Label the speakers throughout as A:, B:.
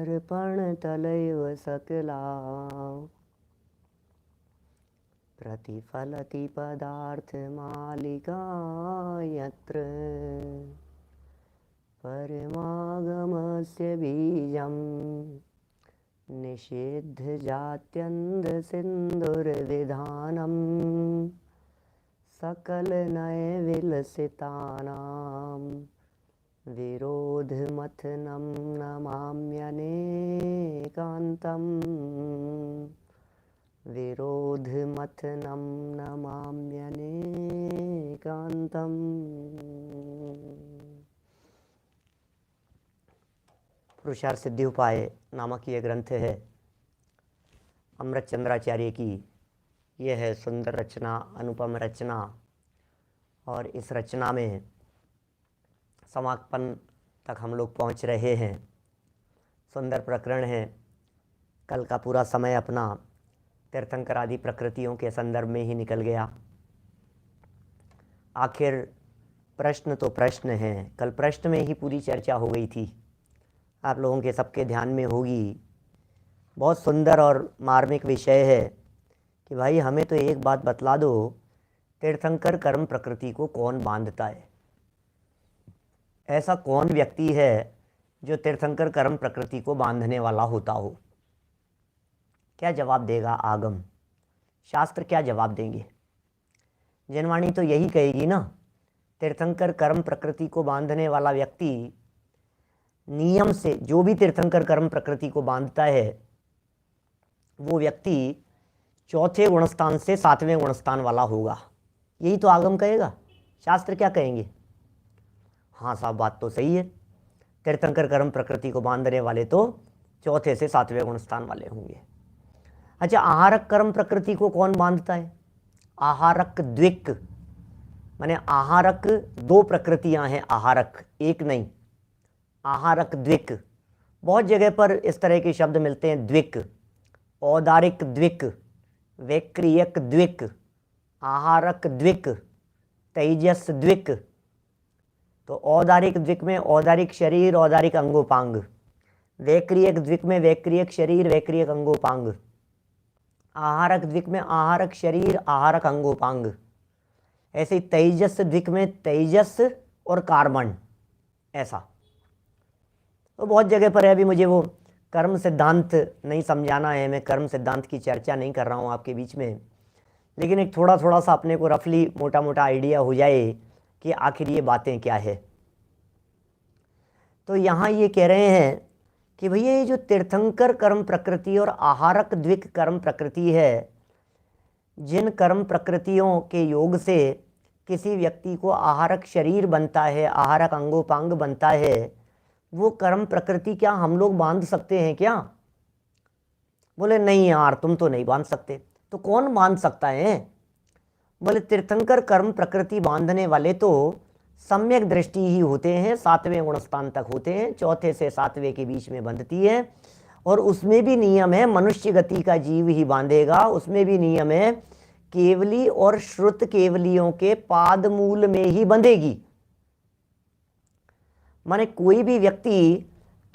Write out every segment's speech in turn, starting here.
A: दर्पण तलैव सकला प्रतिफलति पदार्थमालिका यत्र परमागमस्य बीजं निषिद्धजात्यन्धसिन्धुर्विधानं सकलनयविलसितानां विरोधमथनं नमाम्यनेकान्तम् विरोधमथनं नमाम्यनेकान्तम्। पुरुषार्थ सिद्धि उपाय नामक ये ग्रंथ है अमृतचंद्राचार्य की। यह है सुंदर रचना, अनुपम रचना, और इस रचना में समापन तक हम लोग पहुंच रहे हैं। सुंदर प्रकरण है। कल का पूरा समय अपना तीर्थंकर आदि प्रकृतियों के संदर्भ में ही निकल गया। आखिर प्रश्न तो प्रश्न है, कल प्रश्न में ही पूरी चर्चा हो गई थी, आप लोगों के सबके ध्यान में होगी। बहुत सुंदर और मार्मिक विषय है कि भाई हमें तो एक बात बतला दो, तीर्थंकर कर्म प्रकृति को कौन बांधता है? ऐसा कौन व्यक्ति है जो तीर्थंकर कर्म प्रकृति को बांधने वाला होता हो? क्या जवाब देगा आगम? शास्त्र क्या जवाब देंगे? जनवाणी तो यही कहेगी ना, तीर्थंकर कर्म प्रकृति को बांधने वाला व्यक्ति नियम से, जो भी तीर्थंकर कर्म प्रकृति को बांधता है वो व्यक्ति चौथे गुणस्थान से सातवें गुणस्थान वाला होगा। यही तो आगम कहेगा। शास्त्र क्या कहेंगे? हाँ साहब, बात तो सही है, तीर्थंकर कर्म प्रकृति को बांधने वाले तो चौथे से सातवें गुणस्थान वाले होंगे। अच्छा, आहारक कर्म प्रकृति को कौन बांधता है? आहारक द्विक, माने आहारक दो प्रकृतियां हैं, आहारक एक नहीं, आहारक द्विक। बहुत जगह पर इस तरह के शब्द मिलते हैं, द्विक, औदारिक द्विक, वैक्रियक द्विक, आहारक द्विक, तेजस द्विक। तो औदारिक द्विक में औदारिक शरीर, औदारिक अंगोपांग, वैक्रियक द्विक में वैक्रियक शरीर, वैक्रियक अंगोपांग, आहारक द्विक में आहारक शरीर, आहारक अंगोपांग। ऐसे तेजस द्विक में तेजस और कार्बन, ऐसा। तो बहुत जगह पर है। अभी मुझे वो कर्म सिद्धांत नहीं समझाना है, मैं कर्म सिद्धांत की चर्चा नहीं कर रहा हूँ आपके बीच में, लेकिन एक थोड़ा थोड़ा सा अपने को रफली मोटा मोटा आइडिया हो जाए कि आखिर ये बातें क्या है। तो यहाँ ये कह रहे हैं कि भैया ये जो तीर्थंकर कर्म प्रकृति और आहारक द्विक कर्म प्रकृति है, जिन कर्म प्रकृतियों के योग से किसी व्यक्ति को आहारक शरीर बनता है, आहारक अंगोपांग बनता है, वो कर्म प्रकृति क्या हम लोग बांध सकते हैं क्या? बोले नहीं यार, तुम तो नहीं बांध सकते। तो कौन बांध सकता है? बोले तीर्थंकर कर्म प्रकृति बांधने वाले तो सम्यक दृष्टि ही होते हैं, सातवें गुणस्थान तक होते हैं, चौथे से सातवें के बीच में बंधती है। और उसमें भी नियम है, मनुष्य गति का जीव ही बांधेगा। उसमें भी नियम है, केवली और श्रुत केवलियों के पाद मूल में ही बंधेगी। माने कोई भी व्यक्ति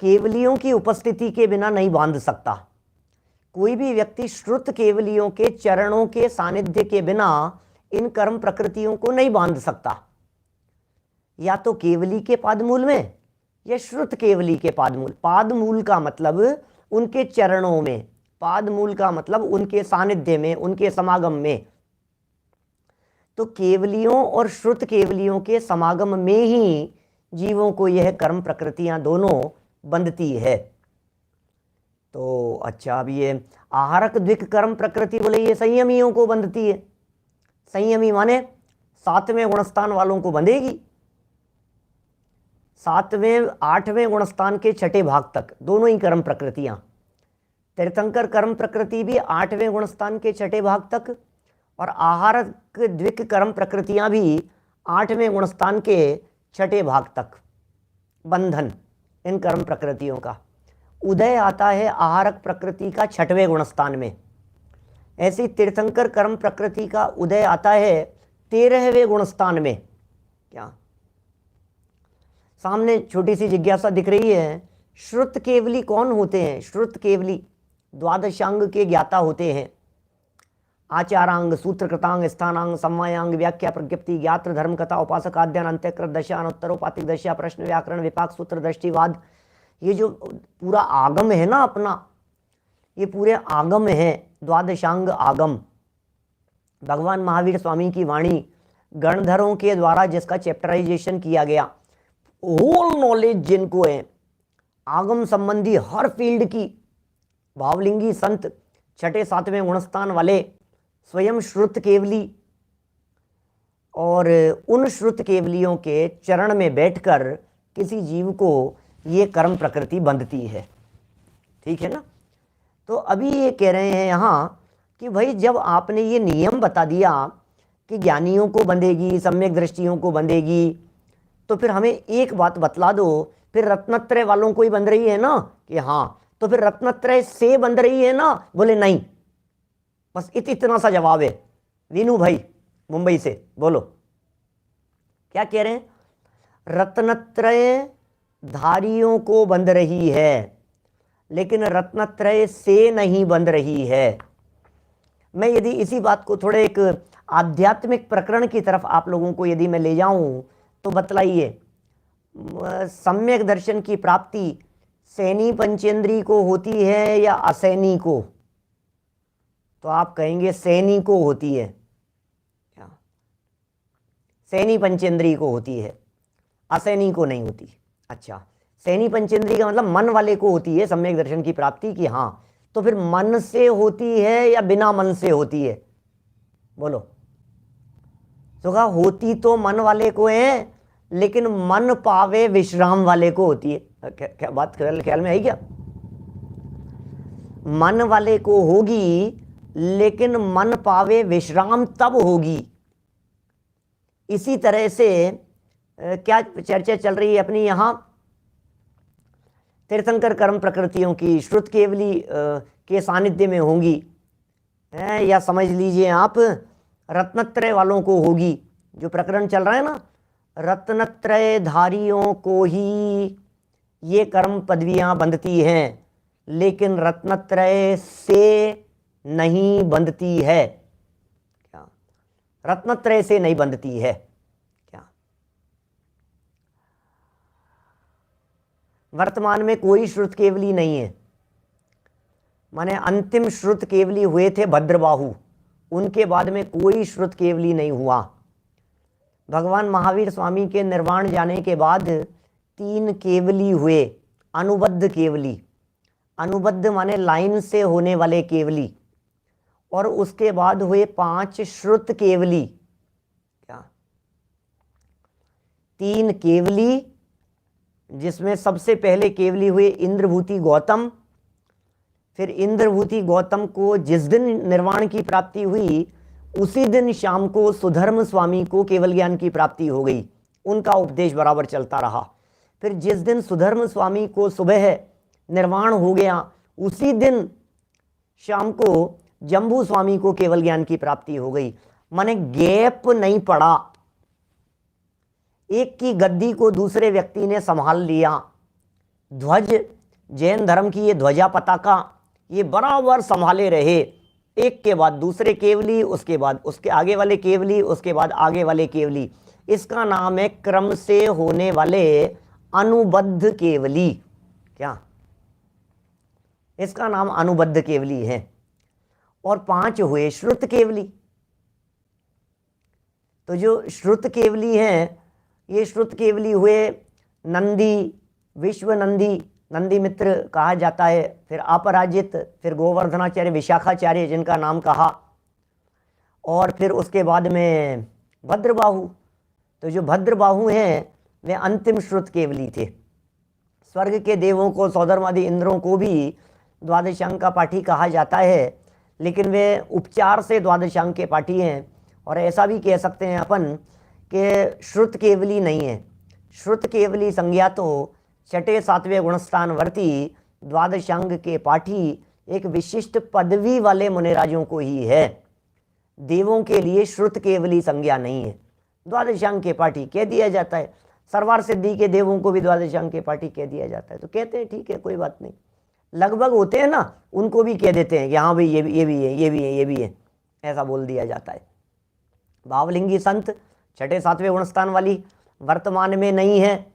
A: केवलियों की उपस्थिति के बिना नहीं बांध सकता। कोई भी व्यक्ति श्रुत केवलियों के चरणों के सानिध्य के बिना इन कर्म प्रकृतियों को नहीं बांध सकता। या तो केवली के पादमूल में या श्रुत केवली के पादमूल। पादमूल का मतलब उनके चरणों में, पादमूल का मतलब उनके सानिध्य में, उनके समागम में। तो केवलियों और श्रुत केवलियों के समागम में ही जीवों को यह कर्म प्रकृतियां दोनों बंधती है। तो अच्छा, अब ये आहारक द्विक कर्म प्रकृति बोले ये संयमियों को बंधती है। संयमी माने सातवें गुणस्थान वालों को बंधेगी। सातवें आठवें गुणस्थान के छठे भाग तक दोनों ही कर्म प्रकृतियां। तीर्थंकर कर्म प्रकृति भी आठवें गुणस्थान के छठे भाग तक, और आहारक द्विक कर्म प्रकृतियां भी आठवें गुणस्थान के छठे भाग तक बंधन इन कर्म प्रकृतियों का। उदय आता है आहारक प्रकृति का छठवें गुणस्थान में। ऐसी तीर्थंकर कर्म प्रकृति का उदय आता है 13वें गुणस्थान में। क्या सामने छोटी सी जिज्ञासा दिख रही है श्रुत केवली कौन होते हैं? श्रुत केवली द्वादशांग के ज्ञाता होते हैं। आचारांग, सूत्रकृतांग, स्थानांग, समवायांग, व्याख्या, प्रज्ञप्ति, ज्ञात्र, धर्म कथा, उपासक, अध्ययन, अंत्यकृत दशा, अनुत्तरोपातिक दशा, प्रश्न, व्याकरण, विपाक, सूत्र, दृष्टिवाद, ये जो पूरा आगम है ना अपना, ये पूरे आगम है, द्वादशांग आगम। भगवान महावीर स्वामी की वाणी गणधरों के द्वारा जिसका चैप्टराइजेशन किया गया, होल नॉलेज जिनको है आगम संबंधी हर फील्ड की, भावलिंगी संत, छठे सातवें गुणस्थान वाले, स्वयं श्रुत केवली, और उन श्रुत केवलियों के चरण में बैठकर किसी जीव को ये कर्म प्रकृति बंधती है। ठीक है ना? तो अभी ये कह रहे हैं यहाँ कि भाई जब आपने ये नियम बता दिया कि ज्ञानियों को बंधेगी, सम्यक दृष्टियों को बंधेगी, तो फिर हमें एक बात बतला दो, फिर रत्नत्रय वालों को ही बंध रही है ना? कि हाँ, तो फिर रत्नत्रय से बंध रही है ना? बोले नहीं। बस इतना सा जवाब है। वीनू भाई मुंबई से बोलो, क्या कह रहे हैं? रत्नत्रय धारियों को बंध रही है, लेकिन रत्नत्रय से नहीं बंध रही है। मैं यदि इसी बात को थोड़े एक आध्यात्मिक प्रकरण की तरफ आप लोगों को यदि मैं ले जाऊं, तो बतलाइए, सम्यक दर्शन की प्राप्ति सैनी पंचेंद्री को होती है या असैनी को? तो आप कहेंगे सैनी को होती है। क्या? सैनी पंचेंद्री को होती है, असैनी को नहीं होती। अच्छा, सैनी पंचेंद्री का मतलब मन वाले को होती है सम्यक दर्शन की प्राप्ति की। हाँ, तो फिर मन से होती है या बिना मन से होती है? बोलो। तो कहा होती तो मन वाले को है, लेकिन मन पावे विश्राम वाले को होती है। क्या बात ख्याल में आई क्या? मन वाले को होगी, लेकिन मन पावे विश्राम तब होगी। इसी तरह से क्या चर्चा चल रही है अपनी यहाँ? तीर्थंकर कर्म प्रकृतियों की श्रुत केवली के सानिध्य में होंगी, या समझ लीजिए आप रत्नत्रय वालों को होगी। जो प्रकरण चल रहा है ना, रत्नत्रय धारियों को ही ये कर्म पदवियां बंधती हैं, लेकिन रत्नत्रय से नहीं बंधती है। क्या? रत्नत्रय से नहीं बंधती है। क्या? वर्तमान में कोई श्रुत केवली नहीं है। माने अंतिम श्रुत केवली हुए थे भद्रबाहु, उनके बाद में कोई श्रुत केवली नहीं हुआ। भगवान महावीर स्वामी के निर्वाण जाने के बाद 3 केवली हुए, अनुबद्ध केवली। अनुबद्ध माने लाइन से होने वाले केवली। और उसके बाद हुए 5 श्रुत केवली। क्या? 3 केवली, जिसमें सबसे पहले केवली हुए इंद्रभूति गौतम। फिर इंद्रभूति गौतम को जिस दिन निर्वाण की प्राप्ति हुई, उसी दिन शाम को सुधर्म स्वामी को केवल ज्ञान की प्राप्ति हो गई। उनका उपदेश बराबर चलता रहा। फिर जिस दिन सुधर्म स्वामी को सुबह निर्वाण हो गया, उसी दिन शाम को जम्बू स्वामी को केवल ज्ञान की प्राप्ति हो गई। माने गैप नहीं पड़ा, एक की गद्दी को दूसरे व्यक्ति ने संभाल लिया। ध्वज, जैन धर्म की ये ध्वजा पताका, ये बराबर संभाले रहे, एक के बाद दूसरे केवली, उसके बाद उसके आगे वाले केवली, उसके बाद आगे वाले केवली। इसका नाम है क्रम से होने वाले अनुबद्ध केवली। क्या? इसका नाम अनुबद्ध केवली है। और 5 हुए श्रुत केवली। तो जो श्रुत केवली हैं, ये श्रुत केवली हुए नंदी, विश्व नंदी, नंदी मित्र कहा जाता है, फिर अपराजित, फिर गोवर्धनाचार्य, विशाखाचार्य जिनका नाम कहा, और फिर उसके बाद में भद्रबाहु। तो जो भद्रबाहु हैं वे अंतिम श्रुत केवली थे। स्वर्ग के देवों को, सौधर्मादि इंद्रों को भी द्वादशांग का पाठी कहा जाता है, लेकिन वे उपचार से द्वादशांग के पाठी हैं। और ऐसा भी कह सकते हैं अपन कि श्रुत केवली नहीं है। श्रुत केवली संज्ञा तो छठे सातवें गुणस्थानवर्ती द्वादशांग के पाठी एक विशिष्ट पदवी वाले मुनिराजों को ही है। देवों के लिए श्रुत केवली संज्ञा नहीं है। द्वादशांग के पाठी कह दिया जाता है। सर्वार सिद्धि के देवों को भी द्वादशांग के पाठी कह दिया जाता है। तो कहते हैं ठीक है, कोई बात नहीं, लगभग होते हैं ना, उनको भी कह देते हैं कि हाँ भाई ये भी है, ये भी है, ये भी है, ऐसा बोल दिया जाता है। भावलिंगी संत 6ठे 7वें गुणस्थान वाली वर्तमान में नहीं है,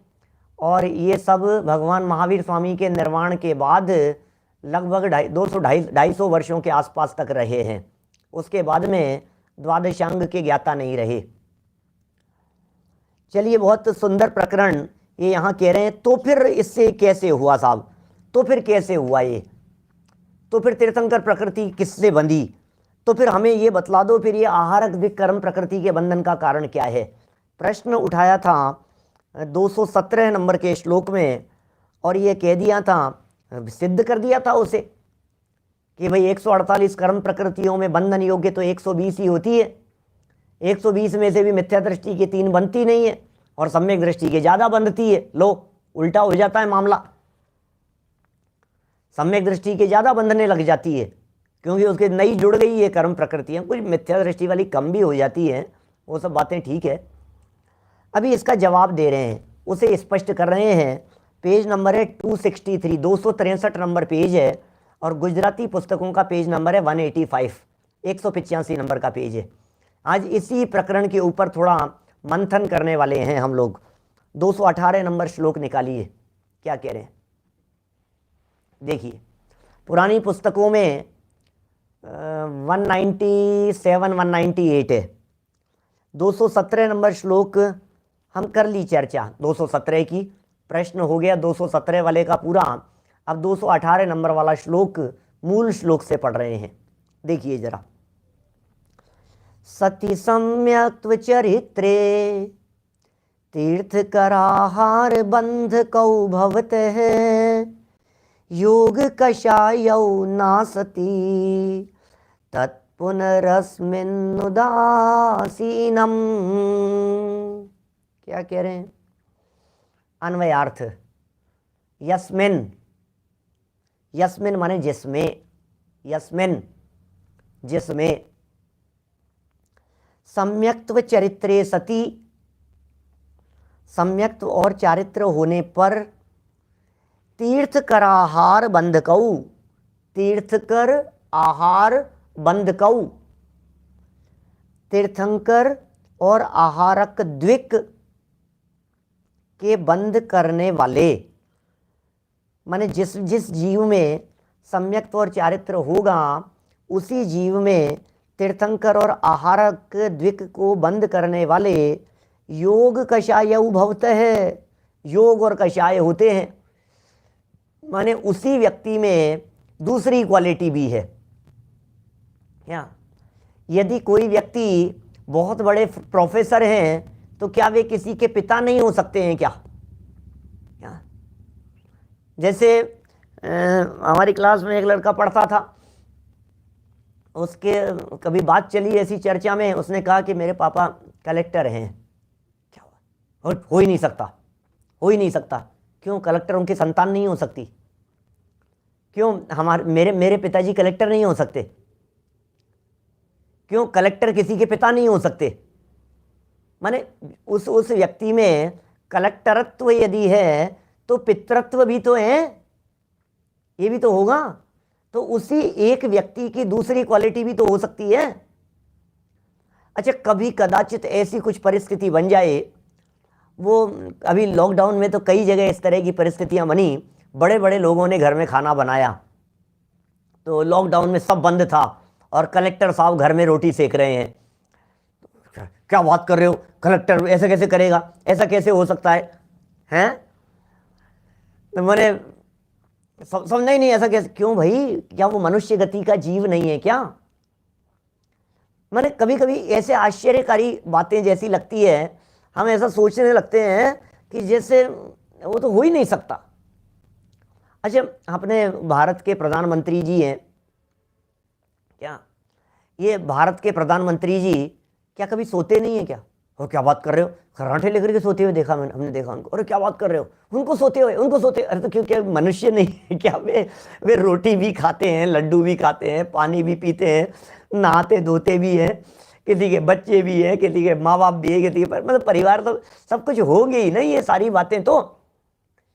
A: और ये सब भगवान महावीर स्वामी के निर्वाण के बाद लगभग 250 वर्षों के आसपास तक रहे हैं। उसके बाद में द्वादशांग के ज्ञाता नहीं रहे। चलिए, बहुत सुंदर प्रकरण ये यहाँ कह रहे हैं। तो फिर इससे कैसे हुआ साहब, तो फिर कैसे हुआ ये, तो फिर तीर्थंकर प्रकृति किससे बंधी, तो फिर हमें ये बतला दो, फिर ये आहारक विकर्म प्रकृति के बंधन का कारण क्या है। प्रश्न उठाया था 217 नंबर के श्लोक में, और ये कह दिया था, सिद्ध कर दिया था उसे कि भाई 148 कर्म प्रकृतियों में बंधन योग्य तो 120 ही होती है। 120 में से भी मिथ्या दृष्टि की 3 बनती नहीं है, और सम्यक दृष्टि के ज़्यादा बंधती है। लो, उल्टा हो जाता है मामला, सम्यक दृष्टि के ज़्यादा बंधने लग जाती है, क्योंकि उसके नई जुड़ गई है कर्म प्रकृतियाँ। कुछ मिथ्या दृष्टि वाली कम भी हो जाती हैं, वो सब बातें ठीक है। अभी इसका जवाब दे रहे हैं, उसे स्पष्ट कर रहे हैं। पेज नंबर है 263, 263 नंबर पेज है, और गुजराती पुस्तकों का पेज नंबर है 185, 185 नंबर का पेज है। आज इसी प्रकरण के ऊपर थोड़ा मंथन करने वाले हैं हम लोग। 218 नंबर श्लोक निकालिए, क्या कह रहे हैं देखिए। पुरानी पुस्तकों में 197 198 है। 217 नंबर श्लोक हम कर ली चर्चा 217 की, प्रश्न हो गया 217 वाले का पूरा। अब 218 नंबर वाला श्लोक मूल श्लोक से पढ़ रहे हैं, देखिए जरा। सति सम्यक्त्व चरित्रे तीर्थकराहार बंध कौ भवतः योग कषायौ नासति तत्पुनरस्मिन्नुदासीनम्। क्या कह रहे हैं, अन्वयार्थ। यस्मिन, यस्मिन माने जिसमें, यस्मिन जिसमें, सम्यक्त्व चरित्रे सति, सम्यक्त्व और चारित्र होने पर, तीर्थकर आहार बंधकौ, तीर्थकर आहार बंधकौ, तीर्थंकर और आहारक द्विक के बंद करने वाले, माने जिस जिस जीव में सम्यक्त्व और चारित्र होगा उसी जीव में तीर्थंकर और आहारक द्विक को बंद करने वाले योग कषाय भवतः है, योग और कषाय होते हैं। माने उसी व्यक्ति में दूसरी क्वालिटी भी है। क्या यदि कोई व्यक्ति बहुत बड़े प्रोफेसर हैं तो क्या वे किसी के पिता नहीं हो सकते हैं क्या? जैसे हमारी क्लास में एक लड़का पढ़ता था, उसके कभी बात चली ऐसी चर्चा में, उसने कहा कि मेरे पापा कलेक्टर हैं। क्या हुआ? हो ही नहीं सकता, हो ही नहीं सकता। क्यों? कलेक्टर उनकी संतान नहीं हो सकती? क्यों मेरे पिताजी कलेक्टर नहीं हो सकते? क्यों कलेक्टर किसी के पिता नहीं हो सकते? माने उस व्यक्ति में कलेक्टरत्व यदि है तो पितृत्व भी तो है, ये भी तो होगा। तो उसी एक व्यक्ति की दूसरी क्वालिटी भी तो हो सकती है। अच्छा, कभी कदाचित ऐसी कुछ परिस्थिति बन जाए, वो अभी लॉकडाउन में तो कई जगह इस तरह की परिस्थितियां बनी, बड़े बड़े लोगों ने घर में खाना बनाया, तो लॉकडाउन में सब बंद था और कलेक्टर साहब घर में रोटी सेक रहे हैं। क्या बात कर रहे हो, कलेक्टर ऐसा कैसे करेगा, ऐसा कैसे हो सकता है? हैं? तो मैंने समझा ही नहीं, ऐसा कैसे? क्यों भाई, क्या वो मनुष्य गति का जीव नहीं है क्या? मैंने कभी कभी ऐसे आश्चर्यकारी बातें जैसी लगती है, हम ऐसा सोचने लगते हैं कि जैसे वो तो हो ही नहीं सकता। अच्छा, अपने भारत के प्रधानमंत्री जी हैं क्या, ये भारत के प्रधानमंत्री जी क्या कभी सोते नहीं है क्या? और क्या बात कर रहे हो, खराटे लेकर के सोते हुए देखा हमने देखा उनको। अरे क्या बात कर रहे हो, उनको सोते हुए, उनको सोते। अरे तो क्यों, क्या मनुष्य नहीं है क्या? वे रोटी भी खाते हैं, लड्डू भी खाते हैं, पानी भी पीते हैं, नहाते धोते भी हैं, किसी के बच्चे भी हैं, किसी के माँ बाप भी है, किसी के मतलब परिवार तो सब कुछ होंगे ही नहीं। ये सारी बातें तो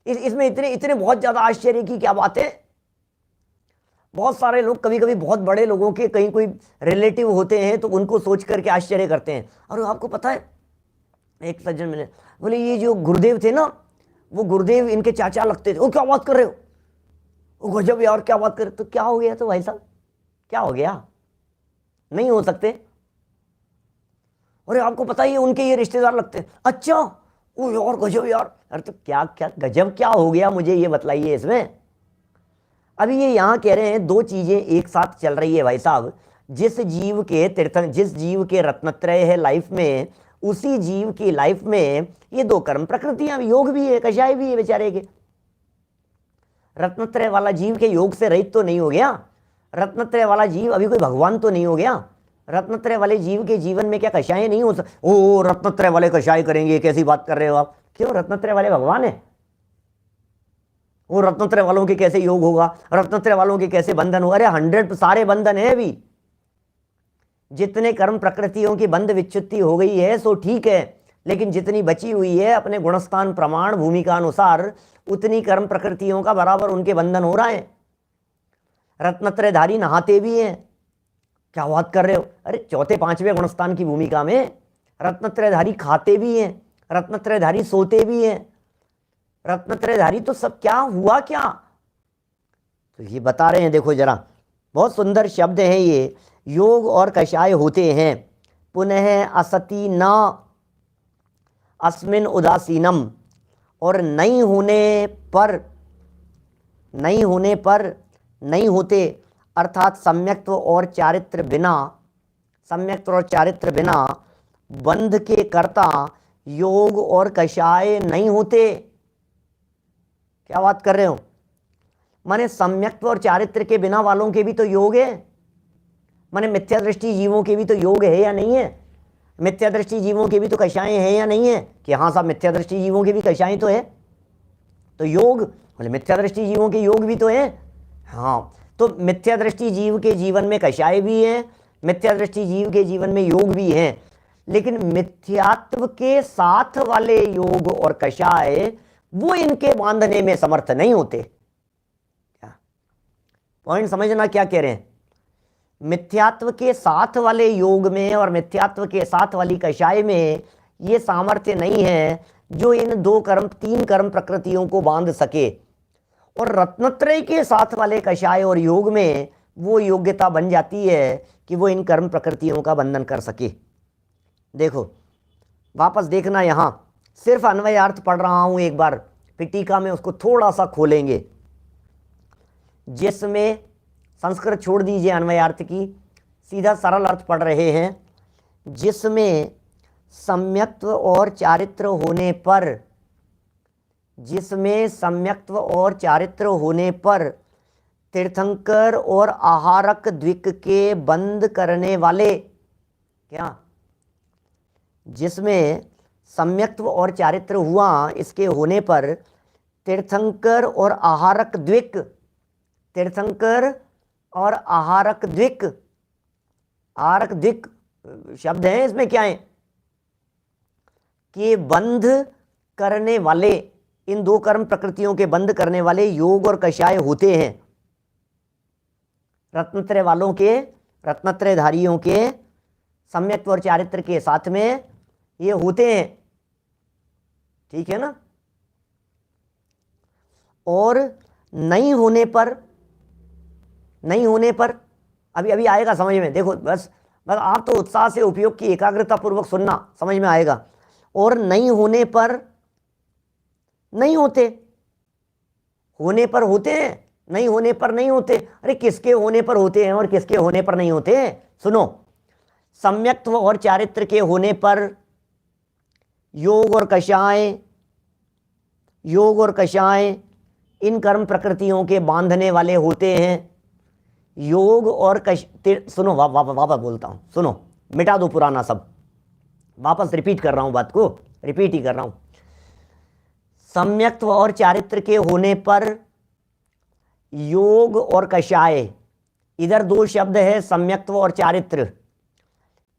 A: इसमें इतने इतने बहुत ज़्यादा आश्चर्य की क्या बात है। बहुत सारे लोग कभी कभी बहुत बड़े लोगों के कहीं कोई रिलेटिव होते हैं तो उनको सोच करके आश्चर्य करते हैं। और आपको पता है, एक सज्जन मिले, बोले ये जो गुरुदेव थे ना, वो गुरुदेव इनके चाचा लगते थे। वो क्या बात कर रहे हो, वो गजब यार, क्या बात कर रहे। तो क्या हो गया, तो भाई साहब क्या हो गया, नहीं हो सकते। अरे आपको पता ही है उनके ये रिश्तेदार लगते हैं। अच्छा ओ यार गजब यार। अरे तो क्या क्या गजब क्या हो गया, मुझे ये बताइए इसमें। अभी ये यहाँ कह रहे हैं दो चीजें एक साथ चल रही है भाई साहब। जिस जीव के तीर्थन, जिस जीव के रत्नत्रय है लाइफ में, उसी जीव की लाइफ में ये दो कर्म प्रकृतियां, योग भी है, कषाय भी है बेचारे के। रत्नत्रय वाला जीव के योग से रहित तो नहीं हो गया। रत्नत्रय वाला जीव अभी कोई भगवान तो नहीं हो गया। रत्नत्रय वाले जीव के जीवन में क्या कषाय नहीं हो सकता। ओ रत्नत्रय वाले कषाय करेंगे, कैसी बात कर रहे हो आप। क्यों, रत्नत्रय वाले भगवान है। वो रत्नत्रय वालों के कैसे योग होगा, रत्नत्रय वालों के कैसे बंधन होगा। अरे 100 सारे बंधन है। अभी जितने कर्म प्रकृतियों की बंध विच्युति हो गई है सो ठीक है, लेकिन जितनी बची हुई है अपने गुणस्थान प्रमाण भूमिका अनुसार उतनी कर्म प्रकृतियों का बराबर उनके बंधन हो रहा है। रत्नत्रयधारी नहाते भी हैं, क्या बात कर रहे हो। अरे चौथे पांचवें गुणस्थान की भूमिका में रत्नत्रयधारी खाते भी हैं, रत्नत्रयधारी सोते भी हैं, रत्नत्रयधारी तो सब क्या हुआ क्या। तो ये बता रहे हैं, देखो जरा, बहुत सुंदर शब्द है ये। योग और कषाय होते हैं, पुनः असति न अस्मिन उदासीनम, और नहीं होने पर, नहीं होने पर नहीं होते, अर्थात सम्यक्त्व और चारित्र बिना, सम्यक्त्व और चारित्र बिना बंध के कर्ता योग और कषाय नहीं होते। क्या बात कर रहे हो, माने सम्यक्त्व और चारित्र के बिना वालों के भी तो योग है, माने मिथ्या दृष्टि जीवों के भी तो योग है या नहीं है। मिथ्या दृष्टि जीवों के भी तो कषाय है या नहीं है, कि हाँ साहब मिथ्या दृष्टि जीवों के भी कषाय तो है। तो योग बोले मिथ्या दृष्टि जीवों के योग भी तो है। हाँ, तो मिथ्या दृष्टि जीव के जीवन में कषाय भी है, मिथ्या दृष्टि जीव के जीवन में योग भी है, लेकिन मिथ्यात्व के साथ वाले योग और कषाय वो इनके बांधने में समर्थ नहीं होते। क्या पॉइंट समझना क्या कह रहे हैं। मिथ्यात्व के साथ वाले योग में और मिथ्यात्व के साथ वाली कषाय में ये सामर्थ्य नहीं है जो इन दो कर्म, तीन कर्म प्रकृतियों को बांध सके। और रत्नत्रय के साथ वाले कषाय और योग में वो योग्यता बन जाती है कि वो इन कर्म प्रकृतियों का बंधन कर सके। देखो वापस देखना, यहाँ सिर्फ अन्वयार्थ पढ़ रहा हूं एक बार, फिर टीका में उसको थोड़ा सा खोलेंगे। जिसमें संस्कृत छोड़ दीजिए अन्वयार्थ की, सीधा सरल अर्थ पढ़ रहे हैं। जिसमें सम्यक्त्व और चारित्र होने पर, जिसमें सम्यक्त्व और चारित्र होने पर तीर्थंकर और आहारक द्विक के बंद करने वाले, क्या, जिसमें सम्यक्त्व और चारित्र हुआ, इसके होने पर तीर्थंकर और आहारक द्विक, तीर्थंकर और आहारक द्विक, आहारक द्विक शब्द है, इसमें क्या है कि बंध करने वाले, इन दो कर्म प्रकृतियों के बंध करने वाले योग और कषाय होते हैं। रत्नत्रय वालों के, रत्नत्रयधारियों के सम्यक्त्व और चारित्र के साथ में ये होते हैं, ठीक है ना। और नहीं होने पर, नहीं होने पर अभी अभी आएगा समझ में। देखो बस आप तो उत्साह से उपयोग की एकाग्रता पूर्वक सुनना, समझ में आएगा। और नहीं होने पर नहीं होते, होने पर होते हैं, नहीं होने पर नहीं होते। अरे किसके होने पर होते हैं और किसके होने पर नहीं होते हैं, सुनो। सम्यक्त्व और चारित्र के होने पर योग और कषाय, योग और कषाय इन कर्म प्रकृतियों के बांधने वाले होते हैं। योग और सुनो, वापस बोलता हूं, सुनो, मिटा दो पुराना सब, वापस रिपीट कर रहा हूं, बात को रिपीट ही कर रहा हूं। सम्यक्त्व और चारित्र के होने पर योग और कषाय, इधर दो शब्द है सम्यक्त्व और चारित्र,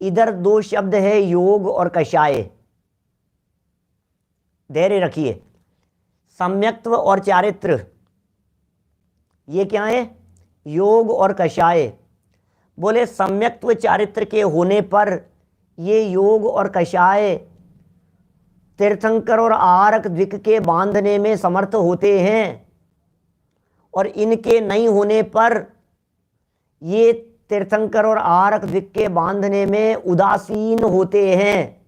A: इधर दो शब्द है योग और कषाय, धैर्य रखिए। सम्यक्त्व और चारित्र, ये क्या है? योग और कषाय। बोले सम्यक्त्व चारित्र के होने पर ये योग और कषाय तीर्थंकर और आहारक द्विक के बांधने में समर्थ होते हैं, और इनके नहीं होने पर ये तीर्थंकर और आहारक द्विक के बांधने में उदासीन होते हैं।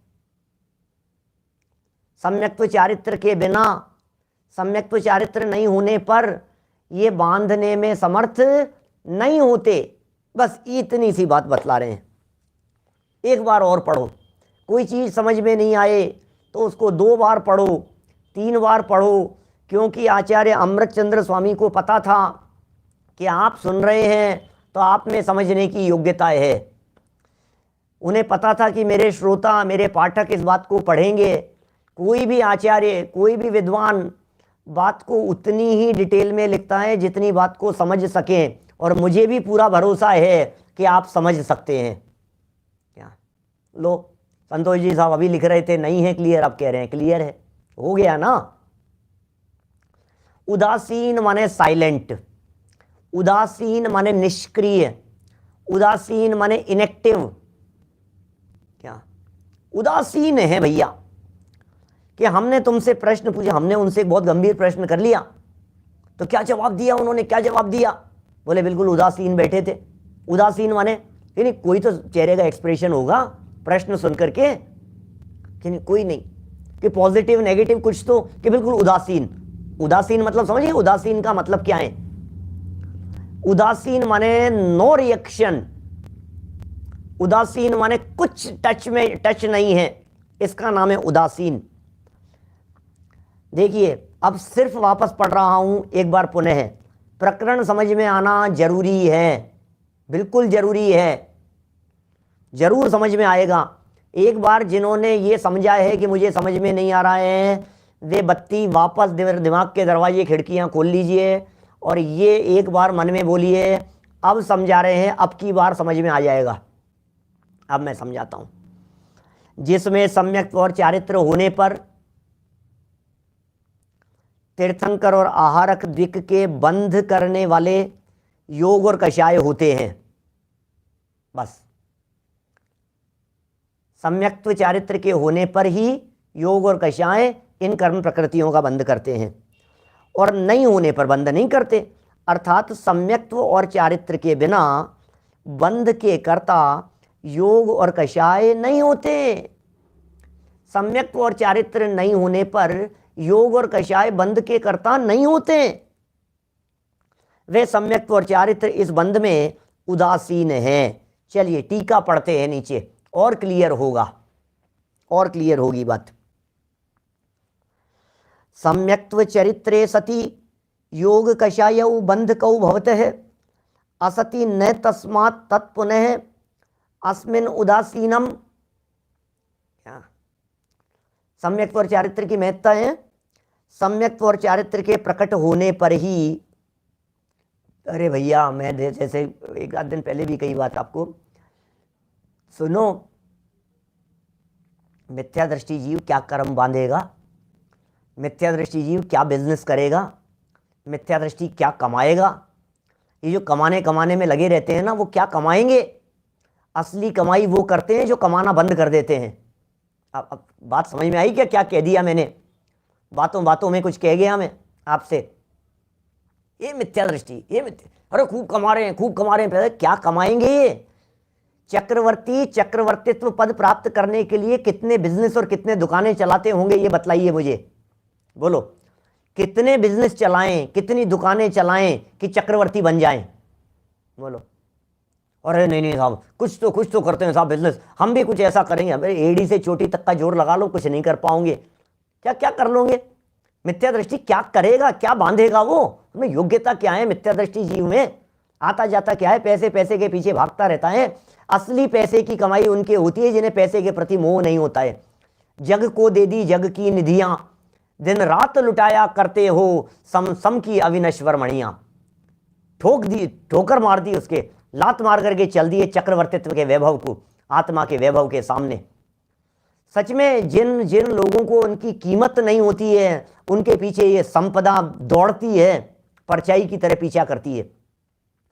A: सम्यक्त्व चारित्र के बिना, सम्यक्त्व चारित्र नहीं होने पर ये बांधने में समर्थ नहीं होते। बस इतनी सी बात बतला रहे हैं। एक बार और पढ़ो, कोई चीज़ समझ में नहीं आए तो उसको 2 बार पढ़ो, 3 बार पढ़ो, क्योंकि आचार्य अमृतचंद्र स्वामी को पता था कि आप सुन रहे हैं तो आप में समझने की योग्यता है। उन्हें पता था कि मेरे श्रोता, मेरे पाठक इस बात को पढ़ेंगे। कोई भी आचार्य, कोई भी विद्वान बात को उतनी ही डिटेल में लिखता है जितनी बात को समझ सकें, और मुझे भी पूरा भरोसा है कि आप समझ सकते हैं। क्या लो, संतोष जी साहब अभी लिख रहे थे नहीं है क्लियर, अब कह रहे हैं क्लियर है, हो गया ना। उदासीन माने साइलेंट, उदासीन माने निष्क्रिय, उदासीन माने इनएक्टिव। क्या उदासीन है भैया? कि हमने तुमसे प्रश्न पूछा, हमने उनसे बहुत गंभीर प्रश्न कर लिया, तो क्या जवाब दिया उन्होंने? क्या जवाब दिया? बोले बिल्कुल उदासीन बैठे थे। उदासीन माने कि नहीं, कोई तो चेहरे का एक्सप्रेशन होगा प्रश्न सुनकर के, कि नहीं कोई नहीं, कि पॉजिटिव नेगेटिव कुछ तो, कि बिल्कुल उदासीन। उदासीन मतलब समझिए, उदासीन का मतलब क्या है? उदासीन माने नो रिएक्शन, उदासीन माने कुछ टच नहीं है, इसका नाम है उदासीन। देखिए अब सिर्फ वापस पढ़ रहा हूं एक बार पुनः, प्रकरण समझ में आना जरूरी है, बिल्कुल जरूरी है, जरूर समझ में आएगा। एक बार जिन्होंने ये समझा है कि मुझे समझ में नहीं आ रहा है, वे बत्ती वापस दिमाग के दरवाजे खिड़कियां खोल लीजिए और ये एक बार मन में बोलिए, अब समझा रहे हैं, अब की बार समझ में आ जाएगा। अब मैं समझाता हूं। जिसमें सम्यक्त्व और चारित्र होने पर तीर्थंकर और आहारक द्विक के बंध करने वाले योग और कषाय होते हैं। बस सम्यक्त्व चारित्र के होने पर ही योग और कषाय इन कर्म प्रकृतियों का बंध करते हैं, और नहीं होने पर बंध नहीं करते। अर्थात सम्यक्त्व और चारित्र के बिना बंध के कर्ता योग और कषाय नहीं होते। सम्यक्त्व और चारित्र नहीं होने पर योग और कषाय बंध के कर्ता नहीं होते। वे सम्यक्त्व और चारित्र इस बंध में उदासीन हैं। चलिए टीका पढ़ते हैं नीचे, और क्लियर होगा, और क्लियर होगी बात। सम्यक्त्व चरित्रे सति योग कषायौ बंधकौ भवतः असति न तस्मात् तत्पुनः अस्मिन् उदासीनम। सम्यक्त्व और चारित्र की महत्ता है। सम्यक्त्व और चारित्र के प्रकट होने पर ही, अरे भैया मैं जैसे एक आध दिन पहले भी कई बात आपको, सुनो, मिथ्या दृष्टि जीव क्या कर्म बांधेगा, मिथ्या दृष्टि जीव क्या बिजनेस करेगा, मिथ्या दृष्टि क्या कमाएगा। ये जो कमाने में लगे रहते हैं ना, वो क्या कमाएंगे? असली कमाई वो करते हैं जो कमाना बंद कर देते हैं। अब बात समझ में आई क्या? क्या कह दिया मैंने? बातों में कुछ कह गया मैं आपसे? ये मिथ्या दृष्टि, ये मिथ्या, अरे खूब कमा रहे हैं, पहले क्या कमाएंगे ये? चक्रवर्तित्व पद प्राप्त करने के लिए कितने बिजनेस और कितने दुकानें चलाते होंगे, ये बतलाइए मुझे। बोलो, कितने बिजनेस चलाएं, कितनी दुकानें चलाएं कि चक्रवर्ती बन जाएं? बोलो। अरे नहीं साहब, कुछ तो करते हैं साहब बिजनेस, हम भी कुछ ऐसा करेंगे, अरे एड़ी से चोटी तक का जोर लगा लो, कुछ नहीं कर पाओगे। क्या कर लोगे? मिथ्या दृष्टि क्या करेगा, क्या बांधेगा वो? हमें योग्यता क्या है मिथ्या दृष्टि जीव में? आता जाता क्या है? पैसे के पीछे भागता रहता है। असली पैसे की कमाई उनके होती है जिन्हें पैसे के प्रति मोह नहीं होता है। जग को दे दी जग की निधियां, दिन रात लुटाया करते हो सम की अविनश्वर मणियां। ठोकर मार दी उसके, लात मार करके चल दिए चक्रवर्तित्व के वैभव को। आत्मा के वैभव के सामने। सच में जिन जिन लोगों को उनकी कीमत नहीं होती है, उनके पीछे ये संपदा दौड़ती है, परछाई की तरह पीछा करती है।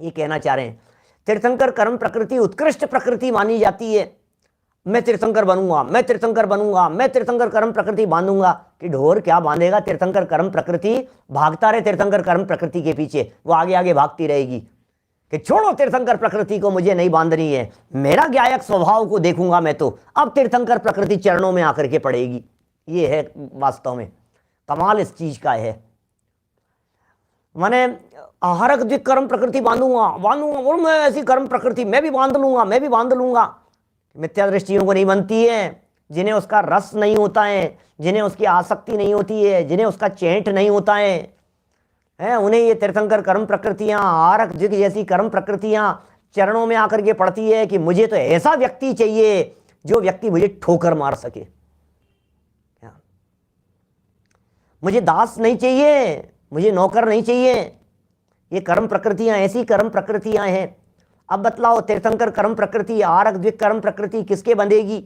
A: ये कहना चाह रहे हैं तीर्थंकर कर्म प्रकृति उत्कृष्ट प्रकृति मानी जाती है। मैं तीर्थंकर बनूंगा, मैं तीर्थंकर बनूंगा, मैं तीर्थंकर कर्म प्रकृति बांधूंगा। कि ढोर क्या बांधेगा? तीर्थंकर कर्म प्रकृति भागता रहे तीर्थंकर कर्म प्रकृति के पीछे, वो आगे आगे भागती रहेगी कि छोड़ो तीर्थंकर प्रकृति को, मुझे नहीं बांधनी है, मेरा गायक स्वभाव को देखूंगा मैं तो। अब तीर्थंकर प्रकृति चरणों में आकर के पड़ेगी। ये है वास्तव में कमाल इस चीज का है। मैंने हरक द्विक कर्म प्रकृति बांधूंगा बांधूंगा, और मैं ऐसी कर्म प्रकृति मैं भी बांध लूंगा, मैं भी बांध लूंगा। मिथ्या दृष्टियों को नहीं बनती है, जिन्हें उसका रस नहीं होता है, जिन्हें उसकी आसक्ति नहीं होती है, जिन्हें उसका चैंट नहीं होता है, उन्हें ये तीर्थंकर कर्म प्रकृतियां, आरक द्विक जैसी कर्म प्रकृतियां चरणों में आकर के पड़ती है कि मुझे तो ऐसा व्यक्ति चाहिए जो व्यक्ति मुझे ठोकर मार सके। मुझे दास नहीं चाहिए, मुझे नौकर नहीं चाहिए। ये कर्म प्रकृतियां ऐसी कर्म प्रकृतियां हैं। अब बतलाओ तीर्थंकर कर्म प्रकृति, आरक द्विक कर्म प्रकृति किसके बंधेगी?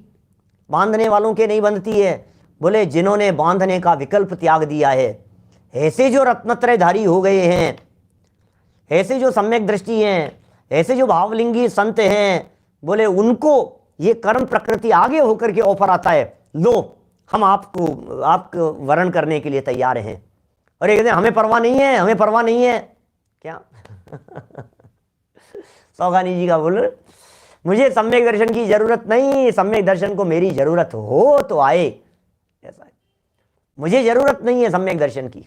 A: बांधने वालों के नहीं बंधती है। बोले जिन्होंने बांधने का विकल्प त्याग दिया है, ऐसे जो रत्नत्रयधारी हो गए हैं, ऐसे जो सम्यक दृष्टि हैं, ऐसे जो भावलिंगी संत हैं, बोले उनको ये कर्म प्रकृति आगे होकर के ऑफर आता है, लो हम आपको वरण करने के लिए तैयार हैं। और ये कहते हैं हमें परवाह नहीं है, हमें परवाह नहीं है। क्या सौगानी जी का बोल, मुझे सम्यक दर्शन की जरूरत नहीं, सम्यक दर्शन को मेरी जरूरत हो तो आए। ऐसा है, मुझे जरूरत नहीं है सम्यक दर्शन की,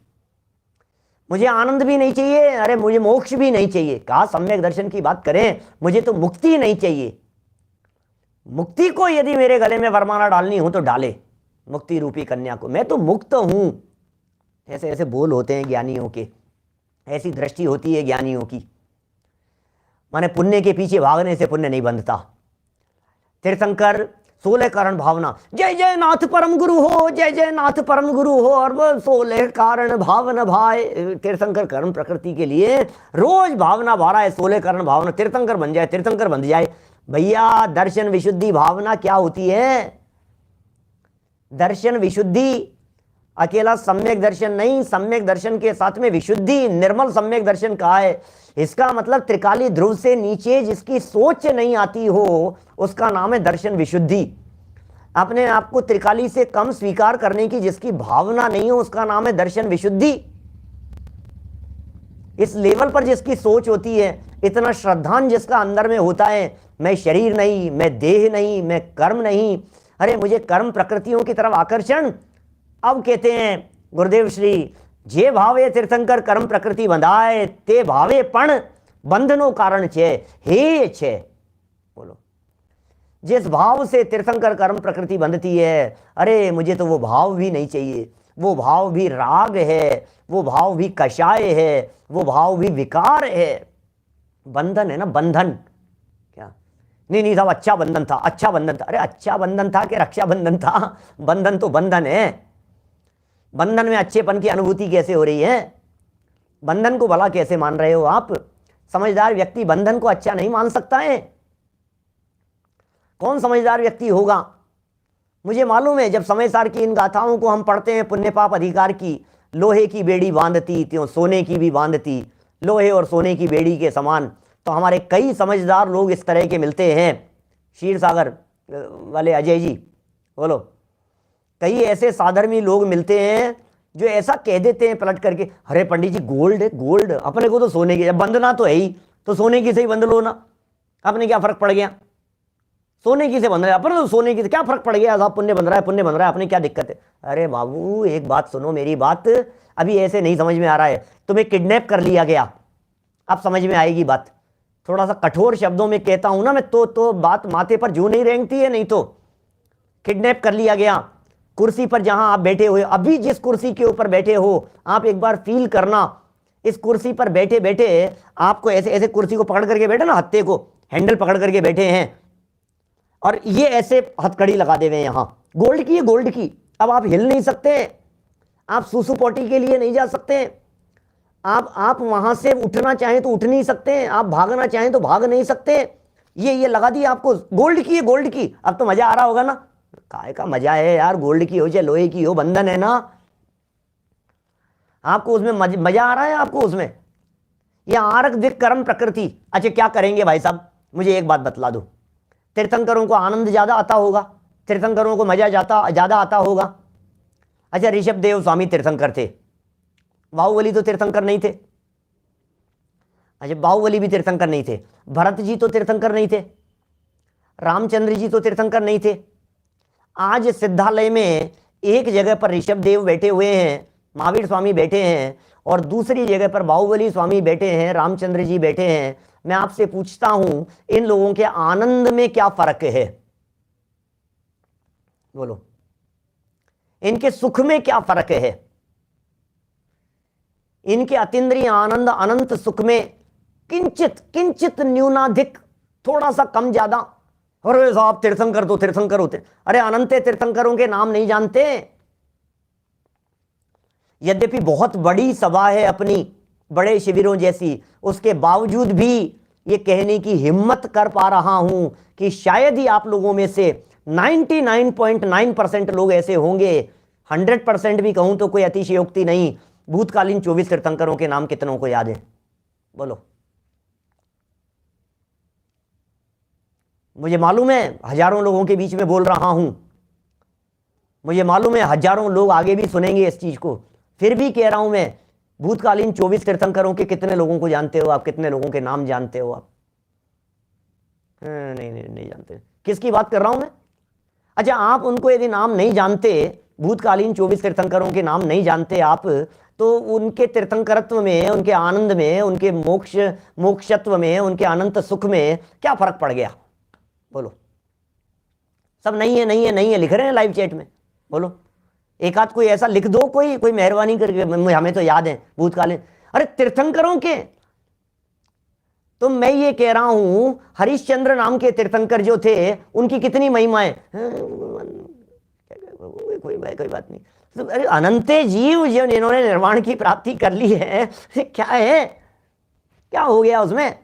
A: मुझे आनंद भी नहीं चाहिए, अरे मुझे मोक्ष भी नहीं चाहिए। कहा सम्यक दर्शन की बात करें, मुझे तो मुक्ति नहीं चाहिए। मुक्ति को यदि मेरे गले में वरमाला डालनी हो तो डाले, मुक्ति रूपी कन्या को, मैं तो मुक्त हूं। ऐसे ऐसे बोल होते हैं ज्ञानियों के, ऐसी दृष्टि होती है ज्ञानियों की। माने पुण्य के पीछे भागने से पुण्य नहीं बंधता। तीर्थंकर 16 कारण भावना, जय जय नाथ परम गुरु हो, जय जय नाथ परम गुरु हो, और वो 16 कारण भावना भाई। तीर्थंकर कर्म प्रकृति के लिए रोज भावना भा रहा है, 16 कारण भावना, तीर्थंकर बन जाए, तीर्थंकर बन जाए। भैया दर्शन विशुद्धि भावना क्या होती है? दर्शन विशुद्धि अकेला सम्यक दर्शन नहीं, सम्यक दर्शन के साथ में विशुद्धि, निर्मल सम्यक दर्शन कहा है। इसका मतलब त्रिकाली ध्रुव से नीचे जिसकी सोच नहीं आती हो उसका नाम है दर्शन विशुद्धि। अपने आप को त्रिकाली से कम स्वीकार करने की जिसकी भावना नहीं हो उसका नाम है दर्शन विशुद्धि। इस लेवल पर जिसकी सोच होती है, इतना श्रद्धान जिसका अंदर में होता है, मैं शरीर नहीं, मैं देह नहीं, मैं कर्म नहीं, अरे मुझे कर्म प्रकृतियों की तरफ आकर्षण। अब कहते हैं गुरुदेव श्री, जे भावे तीर्थंकर कर्म प्रकृति बंधाए, ते भावे पण बंधनो कारण छे, हे छे। बोलो, जिस भाव से तीर्थंकर कर्म प्रकृति बंधती है, अरे मुझे तो वो भाव भी नहीं चाहिए। वो भाव भी राग है, वो भाव भी कषाय है, वो भाव भी विकार है। बंधन है ना, बंधन। क्या नहीं नहीं साहब, अच्छा बंधन था, अच्छा बंधन था। अरे अच्छा बंधन था कि रक्षा बंधन था? बंधन तो बंधन है। बंधन में अच्छेपन की अनुभूति कैसे हो रही है? बंधन को भला कैसे मान रहे हो आप? समझदार व्यक्ति बंधन को अच्छा नहीं मान सकता है। कौन समझदार व्यक्ति होगा? मुझे मालूम है, जब समय सार की इन गाथाओं को हम पढ़ते हैं, पुण्य पाप अधिकार की, लोहे की बेड़ी बांधती त्यों सोने की भी बांधती, लोहे और सोने की बेड़ी के समान। तो हमारे कई समझदार लोग इस तरह के मिलते हैं। क्षीर सागर वाले अजय जी, बोलो, कई ऐसे साधर्मी लोग मिलते हैं जो ऐसा कह देते हैं पलट करके, अरे पंडित जी गोल्ड है, गोल्ड, अपने को तो सोने की, बंधना तो है ही, तो सोने की से ही बंध लो ना, अपने क्या फर्क पड़ गया? सोने की से बंध रहा है, अपने तो सोने की से क्या फर्क पड़ गया? साहब पुण्य बन रहा है, पुण्य बन रहा है, अपने क्या दिक्कत है? अरे बाबू एक बात सुनो, मेरी बात अभी ऐसे नहीं समझ में आ रहा है। तुम्हें किडनैप कर लिया गया, अब समझ में आएगी बात। थोड़ा सा कठोर शब्दों में कहता हूं ना मैं, तो बात माथे पर जू नहीं रेंगती है। नहीं तो किडनैप कर लिया गया, कुर्सी पर जहां आप बैठे हुए, अभी जिस कुर्सी के ऊपर बैठे हो, आप एक बार फील करना, इस कुर्सी पर बैठे बैठे आपको ऐसे ऐसे कुर्सी को पकड़ करके बैठे ना, हत्थे को हैंडल पकड़ करके बैठे हैं, और ये ऐसे हथकड़ी लगा दे हुए यहां, गोल्ड की है, गोल्ड की। अब आप हिल नहीं सकते, आप सुसु पोटी के लिए नहीं जा सकते, आप वहां से उठना चाहें तो उठ नहीं सकते, आप भागना चाहें तो भाग नहीं सकते। ये लगा दी आपको, गोल्ड की है, गोल्ड की। अब तो मजा आ रहा होगा ना, काय का मजा है यार, गोल्ड की हो चाहे लोहे की हो, बंधन है ना। आपको उसमें मजा आ रहा है आपको उसमें। ये आरक दिक कर्म प्रकृति। अच्छा क्या करेंगे भाई साहब, मुझे एक बात बतला दो, तीर्थंकरों को आनंद ज्यादा आता होगा, तीर्थंकरों को मजा ज्यादा आता होगा। अच्छा ऋषभ देव स्वामी तीर्थंकर थे, बाहुबली तो तीर्थंकर नहीं थे। अच्छा बाहुबली भी तीर्थंकर नहीं थे, भरत जी तो तीर्थंकर नहीं थे, रामचंद्र जी तो तीर्थंकर नहीं थे। आज सिद्धालय में एक जगह पर ऋषभ देव बैठे हुए हैं, महावीर स्वामी बैठे हैं, और दूसरी जगह पर बाहुबली स्वामी बैठे हैं, रामचंद्र जी बैठे हैं। मैं आपसे पूछता हूं, इन लोगों के आनंद में क्या फर्क है? बोलो, इनके सुख में क्या फर्क है? इनके अतीन्द्रिय आनंद अनंत सुख में किंचित किंचित न्यूनाधिक, थोड़ा सा कम ज्यादा। अरे साहब तीर्थंकर तो तीर्थंकर होते, अरे अनंत तीर्थंकरों के नाम नहीं जानते। यद्यपि बहुत बड़ी सभा है अपनी, बड़े शिविरों जैसी, उसके बावजूद भी ये कहने की हिम्मत कर पा रहा हूं कि शायद ही आप लोगों में से 99.9% लोग ऐसे होंगे, 100% भी कहूं तो कोई अतिशयोक्ति नहीं। भूतकालीन 24 तीर्थंकरों के नाम कितनों को याद है? बोलो। मुझे मालूम है हजारों लोगों के बीच में बोल रहा हूं, मुझे मालूम है हजारों लोग आगे भी सुनेंगे इस चीज को, फिर भी कह रहा हूं मैं, भूतकालीन 24 तीर्थंकरों के कितने लोगों को जानते हो आप? कितने लोगों के नाम जानते हो आप? नहीं जानते। किसकी बात कर रहा हूं मैं? अच्छा आप उनको यदि नाम नहीं जानते, भूतकालीन 24 तीर्थंकरों के नाम नहीं जानते आप, तो उनके तीर्थंकरत्व में, उनके आनंद में, उनके मोक्षत्व में, उनके अनंत सुख में क्या फर्क पड़ गया? बोलो। सब नहीं है नहीं है नहीं है लिख रहे हैं लाइव चैट में, बोलो। एक आध कोई ऐसा लिख दो, कोई मेहरबानी करके, हमें तो याद है भूतकालीन। अरे तीर्थंकरों के, तो मैं ये कह रहा हूं हरिश्चंद्र नाम के तीर्थंकर जो थे, उनकी कितनी महिमाएं। कोई बात नहीं। तो अरे अनंत जीव जो जिन्होंने निर्वाण की प्राप्ति कर ली है, क्या है, क्या हो गया उसमें?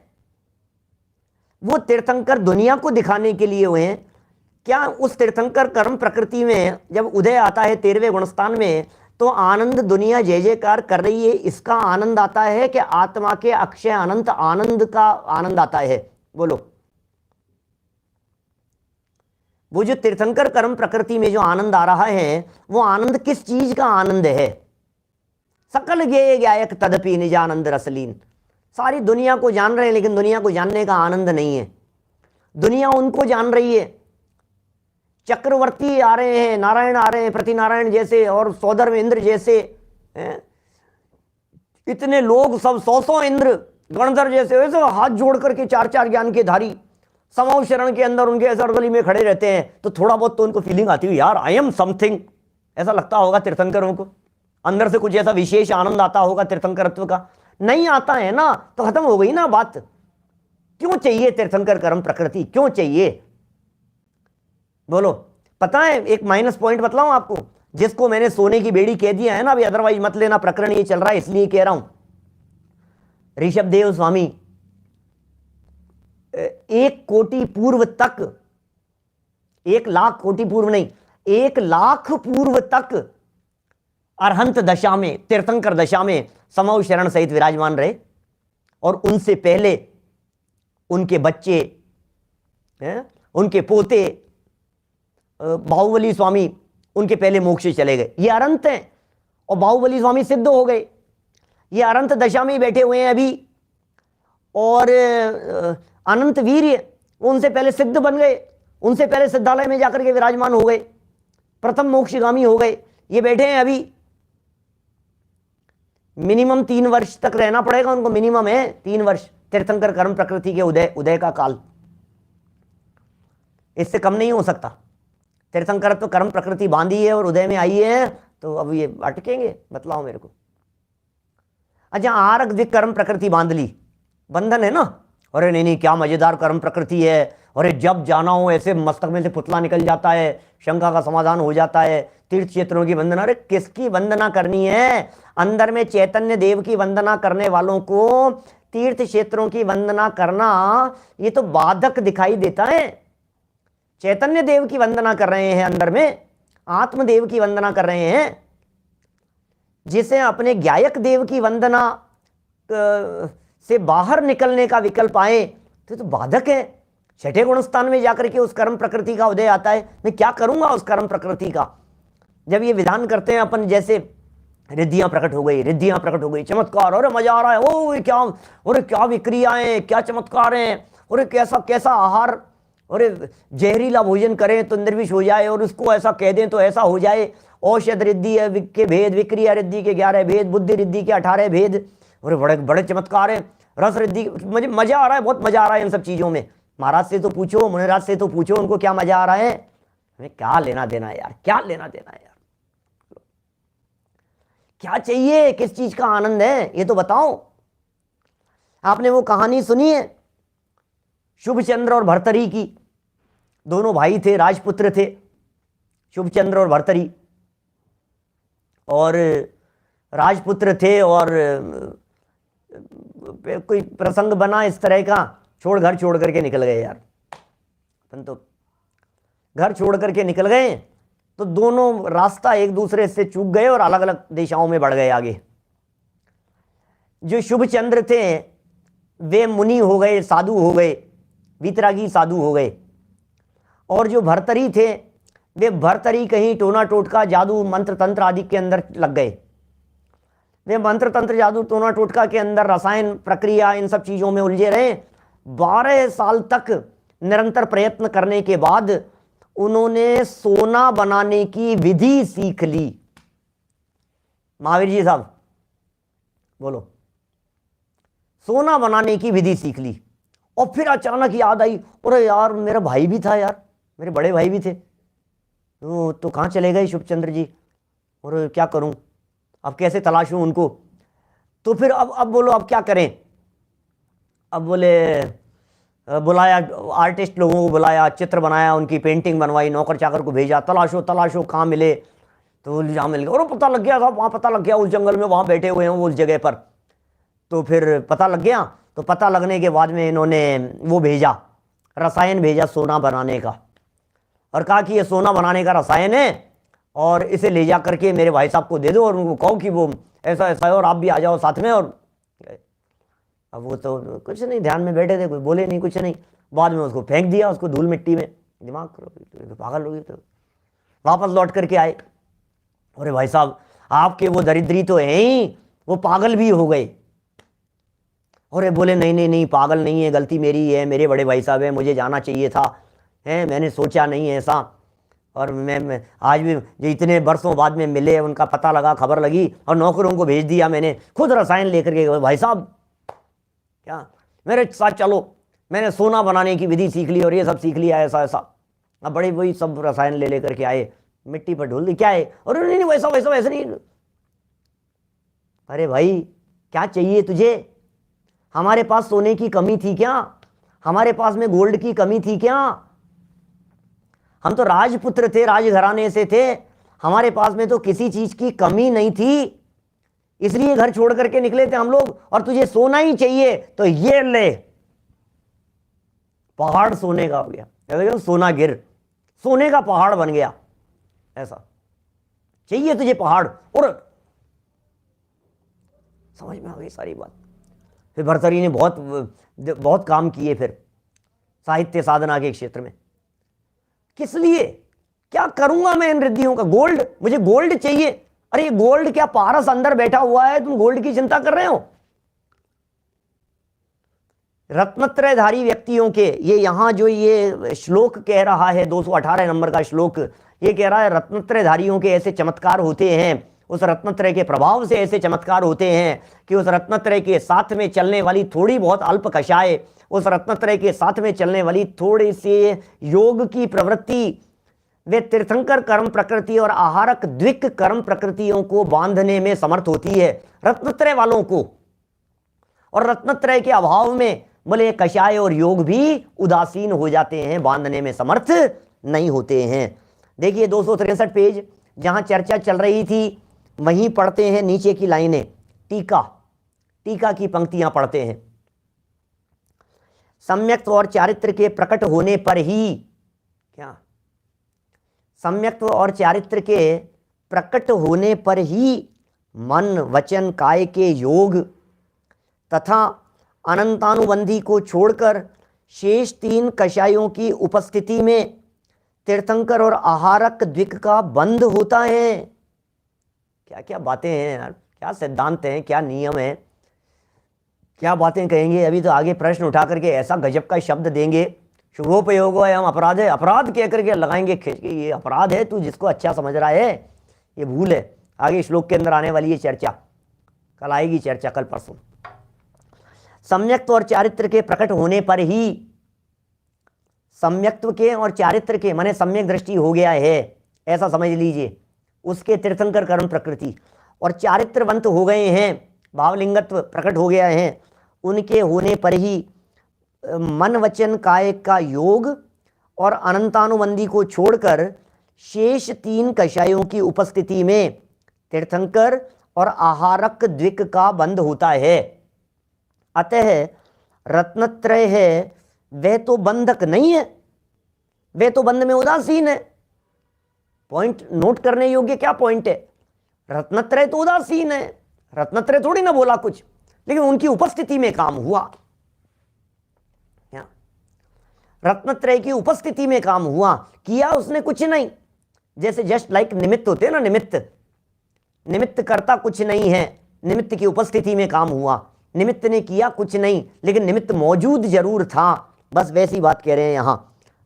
A: वो तीर्थंकर दुनिया को दिखाने के लिए हुए हैं क्या? उस तीर्थंकर कर्म प्रकृति में जब उदय आता है 13वें गुणस्थान में, तो आनंद दुनिया जय जयकार कर रही है, इसका आनंद आता है कि आत्मा के अक्षय अनंत आनंद का आनंद आता है? बोलो। वो जो तीर्थंकर कर्म प्रकृति में जो आनंद आ रहा है, वो आनंद किस चीज का आनंद है? सकल ज्ञेय ज्ञायक तदपि निजानंद रसलीन। सारी दुनिया को जान रहे हैं, लेकिन दुनिया को जानने का आनंद नहीं है। दुनिया उनको जान रही है, चक्रवर्ती आ रहे हैं, नारायण आ रहे हैं, प्रतिनारायण जैसे और सौदर इंद्र जैसे, इतने लोग सब 100 इंद्र गणधर जैसे, वैसे हाथ जोड़ करके 4 ज्ञान के धारी समाव शरण के अंदर उनके ऐसा गली में खड़े रहते हैं, तो थोड़ा बहुत तो उनको फीलिंग आती हुई, यार आई एम समथिंग, ऐसा लगता होगा तीर्थंकरों को। अंदर से कुछ ऐसा विशेष आनंद आता होगा तीर्थंकरत्व का। नहीं आता है ना, तो खत्म हो गई ना बात। क्यों चाहिए तीर्थंकर कर्म प्रकृति, क्यों चाहिए? बोलो। पता है एक माइनस पॉइंट बतलाऊं आपको, जिसको मैंने सोने की बेड़ी कह दिया है ना अभी, अदरवाइज मत लेना, प्रकरण ये चल रहा है इसलिए कह रहा हूं। ऋषभ देव स्वामी 1 कोटि पूर्व तक, 1 लाख कोटि पूर्व नहीं, 1 लाख पूर्व तक अरहंत दशा में, तीर्थंकर दशा में समव शरण सहित विराजमान रहे, और उनसे पहले उनके बच्चे, उनके पोते बाहुबली स्वामी, उनके पहले मोक्ष चले गए। ये अरंत हैं, और बाहुबली स्वामी सिद्ध हो गए। ये अरंत दशा में बैठे हुए हैं अभी, और अनंत वीर्य उनसे पहले सिद्ध बन गए, उनसे पहले सिद्धालय में जाकर के विराजमान हो गए, प्रथम मोक्षगामी हो गए। ये बैठे हैं अभी, मिनिमम 3 वर्ष तक रहना पड़ेगा उनको, मिनिमम है 3 वर्ष तीर्थंकर कर्म प्रकृति के उदय का काल, इससे कम नहीं हो सकता। तीर्थंकर तो कर्म प्रकृति बांधी है और उदय में आई है, तो अब ये अटकेंगे? बतलाओ मेरे को। अच्छा आरक दिक कर्म प्रकृति बांध ली, बंधन है ना? अरे नहीं क्या मजेदार कर्म प्रकृति है, अरे जब जाना हो ऐसे मस्तक में से पुतला निकल जाता है, शंका का समाधान हो जाता है, तीर्थ क्षेत्रों की वंदना। अरे किसकी वंदना करनी है? अंदर में चैतन्य देव की वंदना करने वालों को तीर्थ क्षेत्रों की वंदना करना ये तो बाधक दिखाई देता है। चैतन्य देव की वंदना कर रहे हैं, अंदर में आत्मदेव की वंदना कर रहे हैं। जिसे अपने ज्ञायक देव की वंदना से बाहर निकलने का विकल्प आए तो बाधक है। छठे गुण स्थान में जाकर के उस कर्म प्रकृति का उदय आता है। मैं क्या करूंगा उस कर्म प्रकृति का? जब ये विधान करते हैं अपन, जैसे रिद्धियां प्रकट हो गई, रिद्धियां प्रकट हो गई, चमत्कार, और मजा आ रहा है, ओ ये क्या, और क्या विक्रियाएं, क्या चमत्कार हैं, और कैसा कैसा आहार, और जहरीला भोजन करें तो निर्विष हो जाए, और उसको ऐसा कह दें तो ऐसा हो जाए। औषध रिद्धि के भेद, विक्रिया रिद्धि के 11 भेद, बुद्धि रिद्धि के 18 भेद, और बड़े बड़े चमत्कार हैं। रस रिद्धि, मुझे मजा आ रहा है, बहुत मजा आ रहा है इन सब चीजों में। महाराज से तो पूछो, मुनिराज से तो पूछो, उनको क्या मजा आ रहा है। हमें क्या लेना देना है यार, क्या लेना देना है यार, क्या चाहिए, किस चीज का आनंद है ये तो बताओ। आपने वो कहानी सुनी है शुभचंद्र और भर्तरी की? दोनों भाई थे, राजपुत्र थे, शुभचंद्र और भर्तरी। और राजपुत्र थे, और कोई प्रसंग बना इस तरह का, घर छोड़ करके निकल गए यार। अपन तो घर छोड़ करके निकल गए तो दोनों रास्ता एक दूसरे से चूक गए और अलग अलग दिशाओं में बढ़ गए आगे। जो शुभचंद्र थे वे मुनि हो गए, साधु हो गए, वीतरागी साधु हो गए। और जो भर्तरी थे वे भर्तरी कहीं टोना टोटका, जादू, मंत्र तंत्र आदि के अंदर लग गए। वे मंत्र तंत्र, जादू, टोना टोटका के अंदर, रसायन प्रक्रिया, इन सब चीजों में उलझे रहे। 12 साल तक निरंतर प्रयत्न करने के बाद उन्होंने सोना बनाने की विधि सीख ली। महावीर जी साहब बोलो, सोना बनाने की विधि सीख ली। और फिर अचानक याद आई, अरे यार मेरा भाई भी था यार, मेरे बड़े भाई भी थे, तो कहाँ चले गए शुभचंद्र जी, और क्या करूं, अब कैसे तलाशूं उनको। तो फिर अब बोलो अब क्या करें। अब बोले बुलाया आर्टिस्ट लोगों को, बुलाया, चित्र बनाया, उनकी पेंटिंग बनवाई, नौकर चाकर को भेजा, तलाशो तलाशो कहाँ मिले। तो जहाँ मिल गया, और पता लग गया था, वहाँ पता लग गया उस जंगल में, वहाँ बैठे हुए हैं उस जगह पर। तो फिर पता लग गया। तो पता लगने के बाद में इन्होंने वो भेजा, रसायन भेजा सोना बनाने का, और कहा कि ये सोना बनाने का रसायन है, और इसे ले जा करके मेरे भाई साहब को दे दो, और उनको कहो कि वो ऐसा ऐसा है, और आप भी आ जाओ साथ में। और अब वो तो कुछ नहीं, ध्यान में बैठे थे, कोई बोले नहीं, कुछ नहीं। बाद में उसको फेंक दिया, उसको धूल मिट्टी में। दिमाग तो पागल हो गई। तो वापस लौट करके आए, अरे भाई साहब आपके वो दरिद्री तो है ही, वो पागल भी हो गए। और बोले नहीं नहीं नहीं, पागल नहीं है, गलती मेरी है, मेरे बड़े भाई साहब है, मुझे जाना चाहिए था, है, मैंने सोचा नहीं ऐसा। और मैं आज भी जो इतने वर्षों बाद में मिले, उनका पता लगा, खबर लगी, और नौकरों को भेज दिया मैंने, खुद रसायन लेकर के। भाई साहब क्या, मेरे साथ चलो, मैंने सोना बनाने की विधि सीख ली, और ये सब सीख लिया, ऐसा ऐसा। अब बड़े वही सब रसायन ले लेकर के आए, मिट्टी पर ढोल दी, क्या है, और नहीं नहीं वैसा वैसा वैसा नहीं। अरे भाई क्या चाहिए तुझे, हमारे पास सोने की कमी थी क्या, हमारे पास में गोल्ड की कमी थी क्या? हम तो राजपुत्र थे, राजघराने से थे, हमारे पास में तो किसी चीज की कमी नहीं थी, इसलिए घर छोड़ करके निकले थे हम लोग। और तुझे सोना ही चाहिए तो ये ले, पहाड़ सोने का हो गया, सोना गिर, सोने का पहाड़ बन गया। ऐसा चाहिए तुझे पहाड़, और समझ में आ गई सारी बात। फिर भर्तरी ने बहुत काम किए फिर साहित्य साधना के क्षेत्र में। किस लिए, क्या करूंगा मैं इन रिद्धियों का, गोल्ड, मुझे गोल्ड चाहिए। अरे ये गोल्ड क्या, पारस अंदर बैठा हुआ है, तुम गोल्ड की चिंता कर रहे हो? रत्नत्रयधारी व्यक्तियों के, ये यहां जो ये श्लोक कह रहा है 218 नंबर का श्लोक, ये कह रहा है रत्नत्रयधारियों के ऐसे चमत्कार होते हैं, उस रत्नत्रय के प्रभाव से ऐसे चमत्कार होते हैं कि उस रत्नत्रय के साथ में चलने वाली थोड़ी बहुत अल्प कषाय, उस रत्नत्रय के साथ में चलने वाली थोड़ी सी योग की प्रवृत्ति, वे तीर्थंकर कर्म प्रकृति और आहारक द्विक कर्म प्रकृतियों को बांधने में समर्थ होती है रत्नत्रय वालों को। और रत्नत्रय के अभाव में बोले कषाय और योग भी उदासीन हो जाते हैं, बांधने में समर्थ नहीं होते हैं। देखिए 263 पेज जहां चर्चा चल रही थी, वहीं पढ़ते हैं नीचे की लाइनें, टीका, टीका की पंक्तियां पढ़ते हैं। सम्यक्त्व और चारित्र के प्रकट होने पर ही, क्या सम्यक्त्व और चारित्र के प्रकट होने पर ही मन वचन काय के योग तथा अनंतानुबंधी को छोड़कर शेष 3 कषायों की उपस्थिति में तीर्थंकर और आहारक द्विक का बंध होता है। क्या क्या बातें हैं यार, क्या सिद्धांत हैं, क्या नियम है, क्या बातें कहेंगे। अभी तो आगे प्रश्न उठा करके ऐसा गजब का शब्द देंगे, शुभोपयोग है, हम अपराध है, अपराध कह करके लगाएंगे खींच के, ये अपराध है, तू जिसको अच्छा समझ रहा है ये भूल है। आगे श्लोक के अंदर आने वाली ये चर्चा, कल आएगी चर्चा, कल परसों। सम्यक्त्व और चारित्र के प्रकट होने पर ही, सम्यक्त्व के और चारित्र के माने सम्यक दृष्टि हो गया है ऐसा समझ लीजिए, उसके तीर्थंकर कर्म प्रकृति और चारित्रवंत हो गए हैं, भावलिंगत्व प्रकट हो गया है, उनके होने पर ही मन वचन काय का योग और अनंतानुबंधी को छोड़कर शेष 3 कषायों की उपस्थिति में तीर्थंकर और आहारक द्विक का बंध होता है। अतः रत्नत्रय है वह तो बंधक नहीं है, वह तो बंध में उदासीन है। पॉइंट नोट करने योग्य क्या पॉइंट है, रत्नत्रय तो उदासीन है, रत्नत्रय थोड़ी ना बोला कुछ, लेकिन उनकी उपस्थिति में काम हुआ। क्या रत्नत्रय की उपस्थिति में काम हुआ, किया उसने कुछ नहीं, जैसे जस्ट लाइक निमित्त होते हैं ना, निमित्त करता कुछ नहीं है, निमित्त की उपस्थिति में काम हुआ, निमित्त ने किया कुछ नहीं लेकिन निमित्त मौजूद जरूर था, बस वैसी बात कह रहे हैं यहां।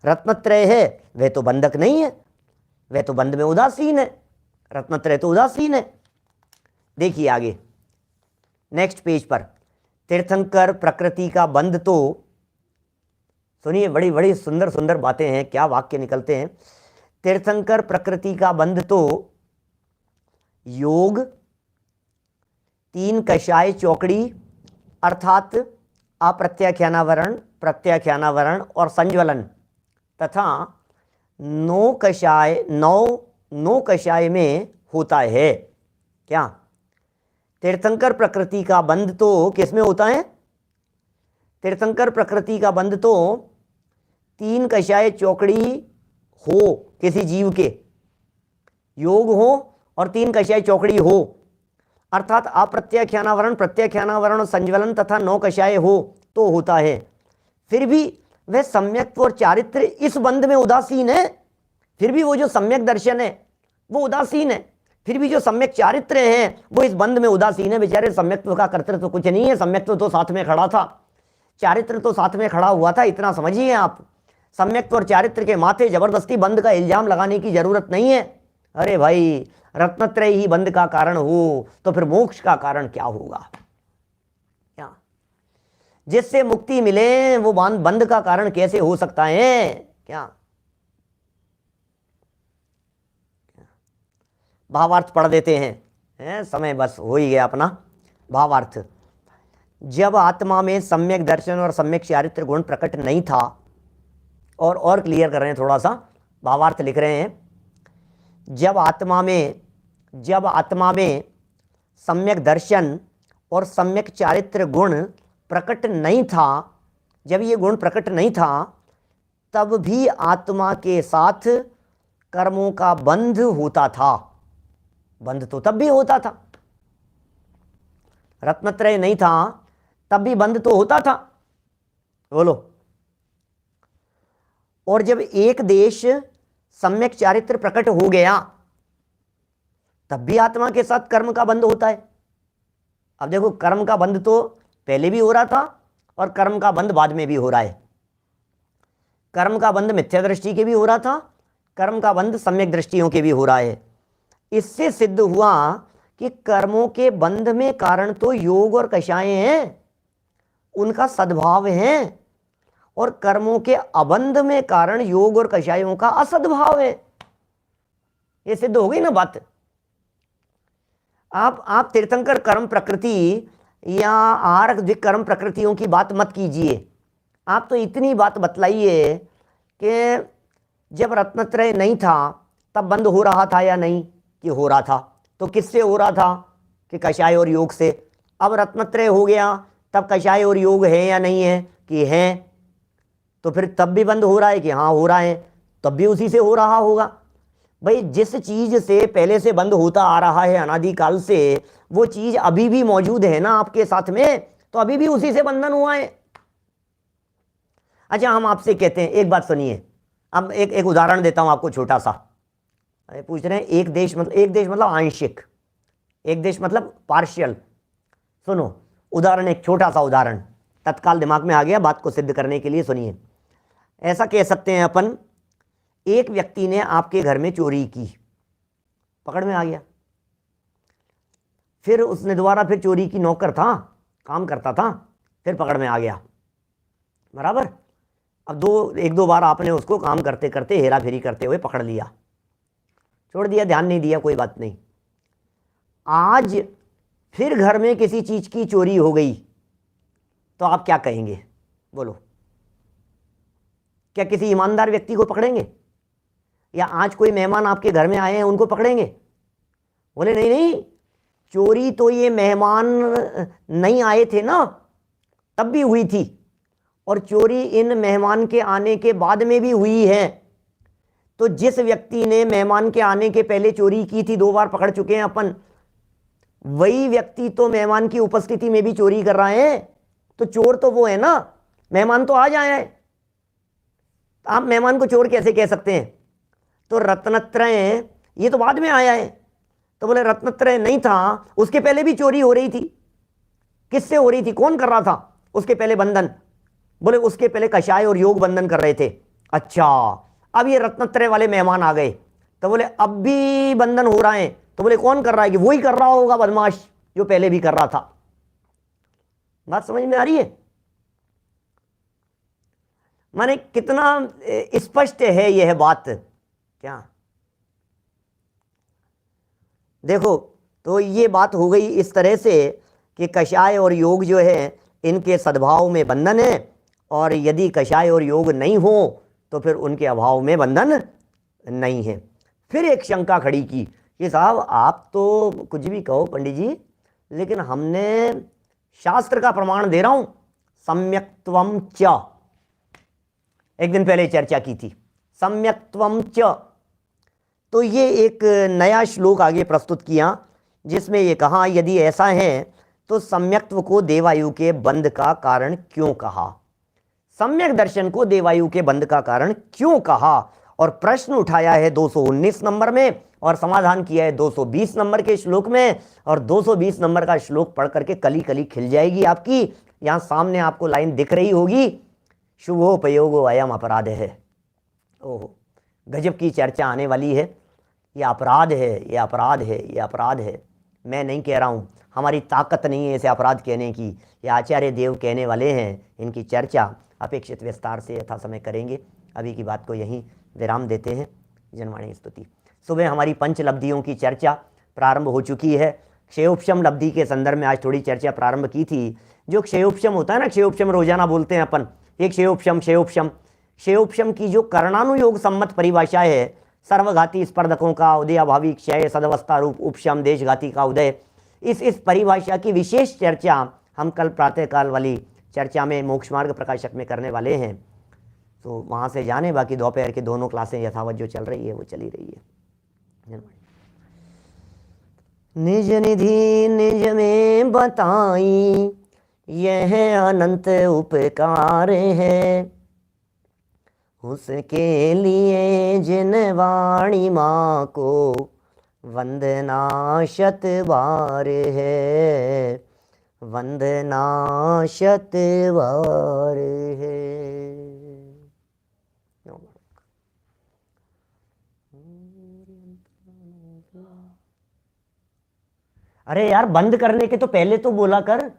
A: रत्नत्रय है वह तो बंधक नहीं है, वह तो बंध में उदासीन है, रत्नत्रय तो उदासीन है। देखिए आगे नेक्स्ट पेज पर, तीर्थंकर प्रकृति का बंध तो, सुनिए बड़ी बड़ी सुंदर सुंदर बातें हैं, क्या वाक्य निकलते हैं। तीर्थंकर प्रकृति का बंध तो योग 3 कषाय चौकड़ी अर्थात अप्रत्याख्यानावरण, प्रत्याख्यानावरण और संज्वलन तथा 9 कषाय में होता है। क्या तीर्थंकर प्रकृति का बंध तो किस में होता है, तीर्थंकर प्रकृति का बंध तो 3 कषाय चौकड़ी हो, किसी जीव के योग हो और 3 कषाय चौकड़ी हो, अर्थात अप्रत्याख्यानावरण, प्रत्याख्यानावरण और संज्वलन तथा 9 कषाय हो तो होता है। फिर भी वह सम्यक्त्व और चारित्र इस बंध में उदासीन है, फिर भी वो जो सम्यक दर्शन है वो उदासीन है, फिर भी जो सम्यक चारित्र हैं वो इस बंध में उदासीन है। बेचारे सम्यक्त्व का कर्तृत्व तो कुछ नहीं है, सम्यक्त्व तो साथ में खड़ा था, चारित्र तो साथ में खड़ा हुआ था, इतना समझिए आप। सम्यक्त्व और चारित्र के माथे जबरदस्ती बंध का इल्जाम लगाने की जरूरत नहीं है। अरे भाई रत्नत्रय ही बंध का कारण हो तो फिर मोक्ष का कारण क्या होगा, क्या जिससे मुक्ति मिले वो बंध का कारण कैसे हो सकता है। क्या भावार्थ पढ़ देते हैं, समय बस हो ही गया अपना। भावार्थ, जब आत्मा में सम्यक दर्शन और सम्यक चारित्र गुण प्रकट नहीं था, और क्लियर कर रहे हैं थोड़ा सा, भावार्थ लिख रहे हैं, जब आत्मा में सम्यक दर्शन और सम्यक चारित्र गुण प्रकट नहीं था, जब ये गुण प्रकट नहीं था तब भी आत्मा के साथ कर्मों का बंध होता था। बंध तो तब भी होता था, रत्नत्रय नहीं था तब भी बंध तो होता था, बोलो। और जब एक देश सम्यक चारित्र प्रकट हो गया तब भी आत्मा के साथ कर्म का बंध होता है। अब देखो, कर्म का बंध तो पहले भी हो रहा था और कर्म का बंध बाद में भी हो रहा है। कर्म का बंध मिथ्या दृष्टि के भी हो रहा था, कर्म का बंध सम्यक दृष्टियों के भी हो रहा है। इससे सिद्ध हुआ कि कर्मों के बंध में कारण तो योग और कषाय हैं, उनका सद्भाव है, और कर्मों के अबंध में कारण योग और कषायों का असद्भाव है। ये सिद्ध हो गई ना बात। आप तीर्थंकर कर्म प्रकृति या आहारक द्विक कर्म प्रकृतियों की बात मत कीजिए, आप तो इतनी बात बतलाइए कि जब रत्नत्रय नहीं था तब बंद हो रहा था या नहीं, कि हो रहा था, तो किससे हो रहा था, कि कषाय और योग से। अब रत्नत्रय हो गया तब कषाय और योग है या नहीं है, कि है, तो फिर तब भी बंद हो रहा है कि हाँ हो रहा है, तब भी उसी से हो रहा होगा। भाई जिस चीज से पहले से बंद होता आ रहा है अनादिकाल से, वो चीज अभी भी मौजूद है ना आपके साथ में, तो अभी भी उसी से बंधन हुआ है। अच्छा हम आपसे कहते हैं, एक बात सुनिए, अब एक उदाहरण देता हूं आपको छोटा सा। पूछ रहे हैं एक देश मतलब आंशिक, एक देश मतलब पार्शियल। सुनो उदाहरण, एक छोटा सा उदाहरण तत्काल दिमाग में आ गया बात को सिद्ध करने के लिए, सुनिए। ऐसा कह सकते हैं अपन, एक व्यक्ति ने आपके घर में चोरी की, पकड़ में आ गया, फिर उसने दोबारा फिर चोरी की, नौकर था, काम करता था, फिर पकड़ में आ गया, बराबर। अब एक दो बार आपने उसको काम करते करते हेरा फेरी करते हुए पकड़ लिया, छोड़ दिया, ध्यान नहीं दिया, कोई बात नहीं। आज फिर घर में किसी चीज की चोरी हो गई, तो आप क्या कहेंगे बोलो? क्या किसी ईमानदार व्यक्ति को पकड़ेंगे? या आज कोई मेहमान आपके घर में आए हैं उनको पकड़ेंगे? बोले नहीं नहीं, चोरी तो ये मेहमान नहीं आए थे ना तब भी हुई थी, और चोरी इन मेहमान के आने के बाद में भी हुई है। तो जिस व्यक्ति ने मेहमान के आने के पहले चोरी की थी, 2 बार पकड़ चुके हैं अपन, वही व्यक्ति तो मेहमान की उपस्थिति में भी चोरी कर रहा है। तो चोर तो वो है ना, मेहमान तो आज आया है, आप मेहमान को चोर कैसे कह सकते हैं? तो रत्नत्रय ये तो बाद में आया है। तो बोले रत्नत्रय नहीं था, उसके पहले भी चोरी हो रही थी। किससे हो रही थी, कौन कर रहा था उसके पहले बंधन? बोले उसके पहले कषाय और योग बंधन कर रहे थे। अच्छा, अब ये रत्नत्रय वाले मेहमान आ गए, तो बोले अब भी बंधन हो रहा है। तो बोले कौन कर रहा है? कि वही कर रहा होगा बदमाश जो पहले भी कर रहा था। बात समझ में आ रही है? माने कितना स्पष्ट है यह बात क्या? देखो, तो ये बात हो गई इस तरह से कि कषाय और योग जो है इनके सद्भाव में बंधन है, और यदि कषाय और योग नहीं हो तो फिर उनके अभाव में बंधन नहीं है। फिर एक शंका खड़ी की कि साहब आप तो कुछ भी कहो पंडित जी, लेकिन हमने शास्त्र का प्रमाण दे रहा हूं, सम्यक्त्वम च, एक दिन पहले चर्चा की थी, सम्यक्त्वम च। तो ये एक नया श्लोक आगे प्रस्तुत किया जिसमें ये कहा, यदि ऐसा है तो सम्यक्त्व को देवायु के बंध का कारण क्यों कहा? सम्यक दर्शन को देवायु के बंध का कारण क्यों कहा? और प्रश्न उठाया है 219 नंबर में, और समाधान किया है 220 नंबर के श्लोक में। और 220 नंबर का श्लोक पढ़ करके कली कली खिल जाएगी आपकी। यहां सामने आपको लाइन दिख रही होगी, शुभोपयोगो अयम अपराध है। ओहो, गजब की चर्चा आने वाली है। ये अपराध है, ये अपराध है, ये अपराध है। मैं नहीं कह रहा हूँ, हमारी ताकत नहीं है इसे अपराध कहने की, ये आचार्य देव कहने वाले हैं। इनकी चर्चा अपेक्षित विस्तार से यथा समय करेंगे। अभी की बात को यहीं विराम देते हैं। जनवाणी स्तुति। सुबह हमारी पंचलब्धियों की चर्चा प्रारंभ हो चुकी है। क्षयोपशम लब्धि के संदर्भ में आज थोड़ी चर्चा प्रारंभ की थी। जो क्षयोपशम होता है ना, क्षयोपशम रोजाना बोलते हैं अपन, ये क्षयोपशम क्षयोपशम क्षयोपशम की जो कर्णानुयोग सम्मत परिभाषा है, सर्वघाती स्पर्धकों का उदय, अभावी क्षय, सदवस्था रूप उपशम, देशघाती का उदय, इस परिभाषा की विशेष चर्चा हम कल प्रातःकाल वाली चर्चा में मोक्ष मार्ग प्रकाशक में करने वाले हैं। तो वहाँ से जाने, बाकी दोपहर के दोनों क्लासें यथावत जो चल रही है वो चली रही है। निज निधि निज में बताई, यह अनंत उपकार है, उसके लिए जिन वाणी माँ को वंदना शत बार है, वंदना शत बार है। अरे यार, बंद करने के तो पहले तो बोला कर।